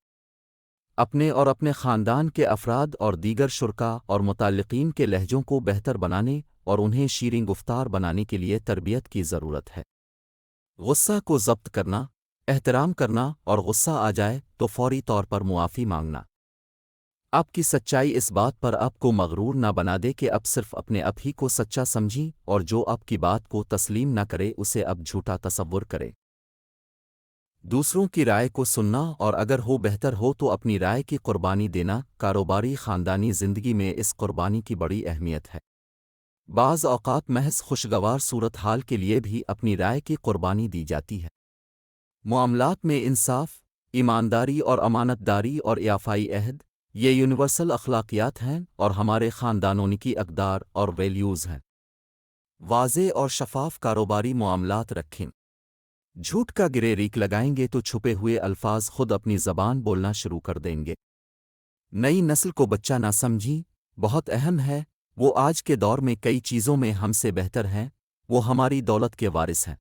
اپنے اور اپنے خاندان کے افراد اور دیگر شرکاء اور متعلقین کے لہجوں کو بہتر بنانے اور انہیں شیریں گفتار بنانے کے لیے تربیت کی ضرورت ہے۔ غصہ کو ضبط کرنا، احترام کرنا اور غصہ آ جائے تو فوری طور پر معافی مانگنا۔ آپ کی سچائی اس بات پر آپ کو مغرور نہ بنا دے کہ آپ صرف اپنے آپ ہی کو سچا سمجھیں اور جو آپ کی بات کو تسلیم نہ کرے اسے اب جھوٹا تصور کرے۔ دوسروں کی رائے کو سننا اور اگر ہو بہتر ہو تو اپنی رائے کی قربانی دینا کاروباری خاندانی زندگی میں اس قربانی کی بڑی اہمیت ہے۔ بعض اوقات محض خوشگوار صورتحال کے لیے بھی اپنی رائے کی قربانی دی جاتی ہے۔ معاملات میں انصاف، ایمانداری اور امانت داری اور اعفائی عہد یہ یونیورسل اخلاقیات ہیں اور ہمارے خاندانوں کی اقدار اور ویلیوز ہیں۔ واضح اور شفاف کاروباری معاملات رکھیں۔ جھوٹ کا گرے ریک لگائیں گے تو چھپے ہوئے الفاظ خود اپنی زبان بولنا شروع کر دیں گے۔ نئی نسل کو بچہ نہ سمجھیں، بہت اہم ہے، وہ آج کے دور میں کئی چیزوں میں ہم سے بہتر ہیں، وہ ہماری دولت کے وارث ہیں۔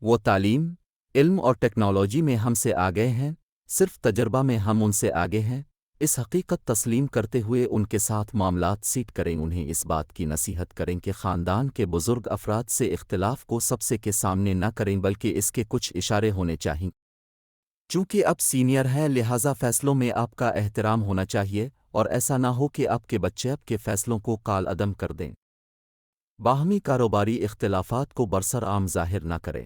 وہ تعلیم، علم اور ٹیکنالوجی میں ہم سے آگے ہیں، صرف تجربہ میں ہم ان سے آگے ہیں۔ اس حقیقت تسلیم کرتے ہوئے ان کے ساتھ معاملات سیٹ کریں، انہیں اس بات کی نصیحت کریں کہ خاندان کے بزرگ افراد سے اختلاف کو سب سے کے سامنے نہ کریں بلکہ اس کے کچھ اشارے ہونے چاہئیں۔ چونکہ اب سینئر ہیں لہٰذا فیصلوں میں آپ کا احترام ہونا چاہیے اور ایسا نہ ہو کہ آپ کے بچے آپ کے فیصلوں کو کال عدم کر دیں۔ باہمی کاروباری اختلافات کو برسر عام ظاہر نہ کریں۔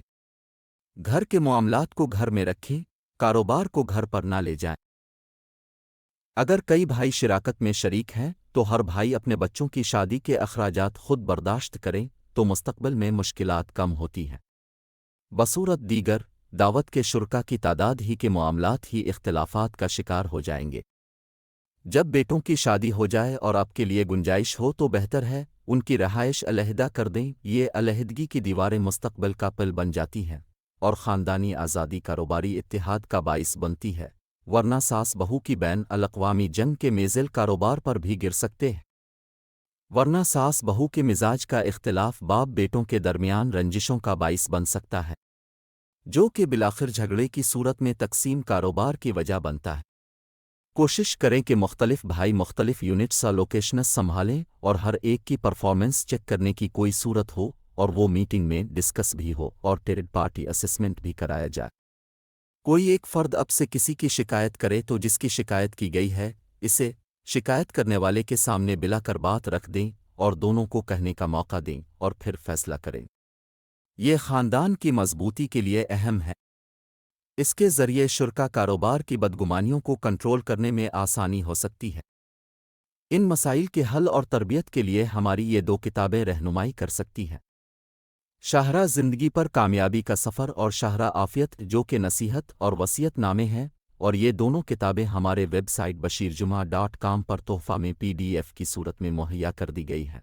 گھر کے معاملات کو گھر میں رکھیں، کاروبار کو گھر پر نہ لے جائیں۔ اگر کئی بھائی شراکت میں شریک ہیں تو ہر بھائی اپنے بچوں کی شادی کے اخراجات خود برداشت کریں تو مستقبل میں مشکلات کم ہوتی ہیں۔ بصورت دیگر دعوت کے شرکا کی تعداد ہی کے معاملات ہی اختلافات کا شکار ہو جائیں گے۔ جب بیٹوں کی شادی ہو جائے اور آپ کے لیے گنجائش ہو تو بہتر ہے ان کی رہائش علیحدہ کر دیں، یہ علیحدگی کی دیواریں مستقبل کا پل بن جاتی ہیں اور خاندانی آزادی کاروباری اتحاد کا باعث بنتی ہے، ورنہ ساس بہو کی بین الاقوامی جنگ کے میزل کاروبار پر بھی گر سکتے ہیں۔ ورنہ ساس بہو کے مزاج کا اختلاف باپ بیٹوں کے درمیان رنجشوں کا باعث بن سکتا ہے، جو کہ بالآخر جھگڑے کی صورت میں تقسیم کاروبار کی وجہ بنتا ہے۔ کوشش کریں کہ مختلف بھائی مختلف یونٹس اور لوکیشنز سنبھالیں اور ہر ایک کی پرفارمنس چیک کرنے کی کوئی صورت ہو اور وہ میٹنگ میں ڈسکس بھی ہو اور تھرڈ پارٹی اسسمنٹ بھی کرایا جائے۔ کوئی ایک فرد اب سے کسی کی شکایت کرے تو جس کی شکایت کی گئی ہے اسے شکایت کرنے والے کے سامنے بلا کر بات رکھ دیں اور دونوں کو کہنے کا موقع دیں اور پھر فیصلہ کریں۔ یہ خاندان کی مضبوطی کے لیے اہم ہے۔ اس کے ذریعے شرکا کاروبار کی بدگمانیوں کو کنٹرول کرنے میں آسانی ہو سکتی ہے۔ ان مسائل کے حل اور تربیت کے لیے ہماری یہ دو کتابیں رہنمائی کر سکتی ہیں۔ شاہراہ زندگی پر کامیابی کا سفر اور شاہراہ عافیت جو کہ نصیحت اور وصیت نامے ہیں، اور یہ دونوں کتابیں ہمارے ویب سائٹ بشیرجمعہ.com پر تحفہ میں PDF کی صورت میں مہیا کر دی گئی ہے۔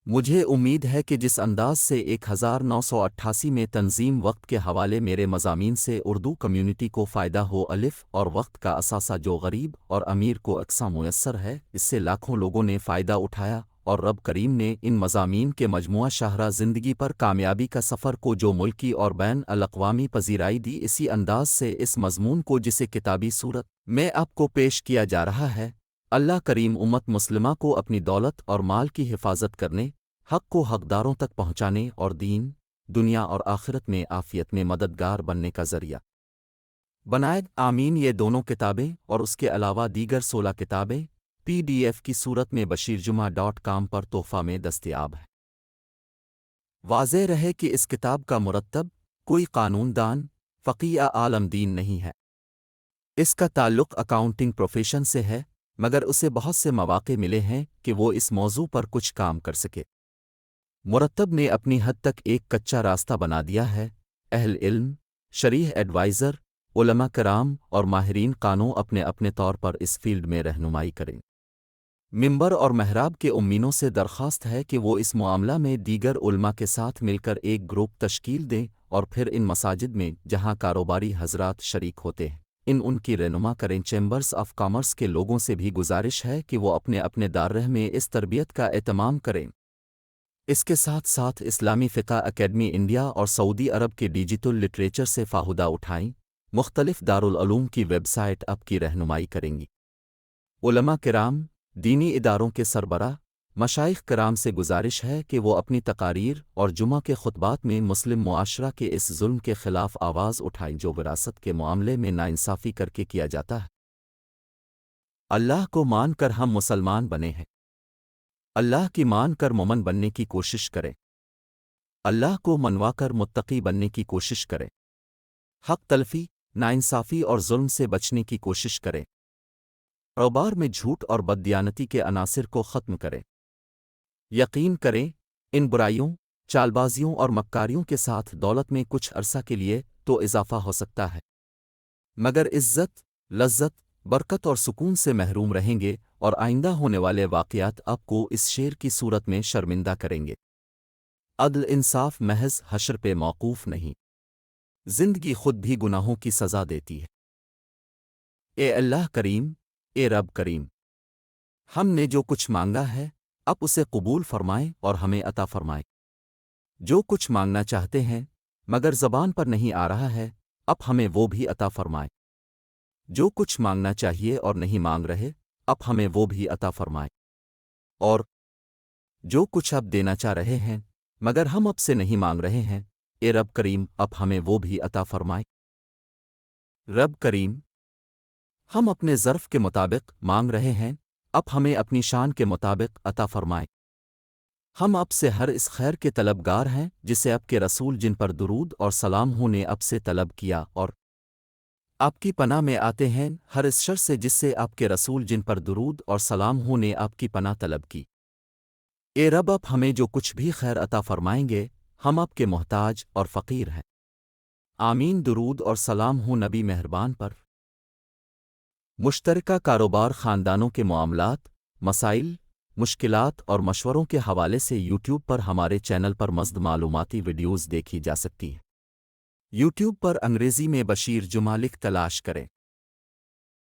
مجھے امید ہے کہ جس انداز سے 1988 میں تنظیم وقت کے حوالے میرے مضامین سے اردو کمیونٹی کو فائدہ ہو، الف اور وقت کا اثاثہ جو غریب اور امیر کو یکساں میسر ہے، اس سے لاکھوں لوگوں نے فائدہ اٹھایا اور رب کریم نے ان مضامین کے مجموعہ شاہراہ زندگی پر کامیابی کا سفر کو جو ملکی اور بین الاقوامی پذیرائی دی، اسی انداز سے اس مضمون کو جسے کتابی صورت میں آپ کو پیش کیا جا رہا ہے، اللہ کریم امت مسلمہ کو اپنی دولت اور مال کی حفاظت کرنے، حق کو حقداروں تک پہنچانے اور دین، دنیا اور آخرت میں عافیت میں مددگار بننے کا ذریعہ بنائے، آمین۔ یہ دونوں کتابیں اور اس کے علاوہ دیگر 16 کتابیں PDF کی صورت میں بشیرجمعہ.com پر تحفہ میں دستیاب ہیں۔ واضح رہے کہ اس کتاب کا مرتب کوئی قانون دان، فقیہ یا عالم دین نہیں ہے۔ اس کا تعلق اکاؤنٹنگ پروفیشن سے ہے، مگر اسے بہت سے مواقع ملے ہیں کہ وہ اس موضوع پر کچھ کام کر سکے۔ مرتب نے اپنی حد تک ایک کچا راستہ بنا دیا ہے۔ اہل علم، شریح ایڈوائزر، علماء کرام اور ماہرین قانون اپنے اپنے طور پر اس فیلڈ میں رہنمائی کریں۔ ممبر اور محراب کے امینوں سے درخواست ہے کہ وہ اس معاملہ میں دیگر علماء کے ساتھ مل کر ایک گروپ تشکیل دیں اور پھر ان مساجد میں جہاں کاروباری حضرات شریک ہوتے ہیں ان کی رہنما کریں۔ چیمبرز آف کامرس کے لوگوں سے بھی گزارش ہے کہ وہ اپنے اپنے دارالرہ میں اس تربیت کا اہتمام کریں۔ اس کے ساتھ ساتھ اسلامی فقہ اکیڈمی انڈیا اور سعودی عرب کے ڈیجیٹل لٹریچر سے فائدہ اٹھائیں۔ مختلف دارالعلوم کی ویب سائٹ آپ کی رہنمائی کریں گی۔ علماء کرام، دینی اداروں کے سربراہ، مشائخ کرام سے گزارش ہے کہ وہ اپنی تقاریر اور جمعہ کے خطبات میں مسلم معاشرہ کے اس ظلم کے خلاف آواز اٹھائیں جو وراثت کے معاملے میں ناانصافی کر کے کیا جاتا ہے۔ اللہ کو مان کر ہم مسلمان بنے ہیں۔ اللہ کی مان کر مومن بننے کی کوشش کریں۔ اللہ کو منوا کر متقی بننے کی کوشش کریں۔ حق تلفی، ناانصافی اور ظلم سے بچنے کی کوشش کریں۔ کاروبار میں جھوٹ اور بددیانتی کے عناصر کو ختم کریں۔ یقین کریں، ان برائیوں، چالبازیوں اور مکاریوں کے ساتھ دولت میں کچھ عرصہ کے لیے تو اضافہ ہو سکتا ہے، مگر عزت، لذت، برکت اور سکون سے محروم رہیں گے اور آئندہ ہونے والے واقعات آپ کو اس شعر کی صورت میں شرمندہ کریں گے۔ عدل انصاف محض حشر پہ موقوف نہیں، زندگی خود بھی گناہوں کی سزا دیتی ہے۔ اے اللہ کریم، اے رب کریم، ہم نے جو کچھ مانگا ہے اب اسے قبول فرمائیں اور ہمیں عطا فرمائیں۔ جو کچھ مانگنا چاہتے ہیں مگر زبان پر نہیں آ رہا ہے اب ہمیں وہ بھی عطا فرمائیں۔ جو کچھ مانگنا چاہیے اور نہیں مانگ رہے اب ہمیں وہ بھی عطا فرمائیں۔ اور جو کچھ اب دینا چاہ رہے ہیں مگر ہم اب سے نہیں مانگ رہے ہیں، اے رب کریم اب ہمیں وہ بھی عطا فرمائیں۔ رب کریم، ہم اپنے ظرف کے مطابق مانگ رہے ہیں اب ہمیں اپنی شان کے مطابق عطا فرمائیں۔ ہم اب سے ہر اس خیر کے طلبگار ہیں جسے آپ کے رسول جن پر درود اور سلام ہوں نے اب سے طلب کیا، اور آپ کی پناہ میں آتے ہیں ہر اس شر سے جس سے آپ کے رسول جن پر درود اور سلام ہوں نے آپ کی پناہ طلب کی۔ اے رب اب ہمیں جو کچھ بھی خیر عطا فرمائیں گے ہم آپ کے محتاج اور فقیر ہیں۔ آمین۔ درود اور سلام ہوں نبی مہربان پر۔ مشترکہ کاروبار خاندانوں کے معاملات، مسائل، مشکلات اور مشوروں کے حوالے سے یوٹیوب پر ہمارے چینل پر مزید معلوماتی ویڈیوز دیکھی جا سکتی ہیں۔ یوٹیوب پر انگریزی میں بشیر جمالک تلاش کریں۔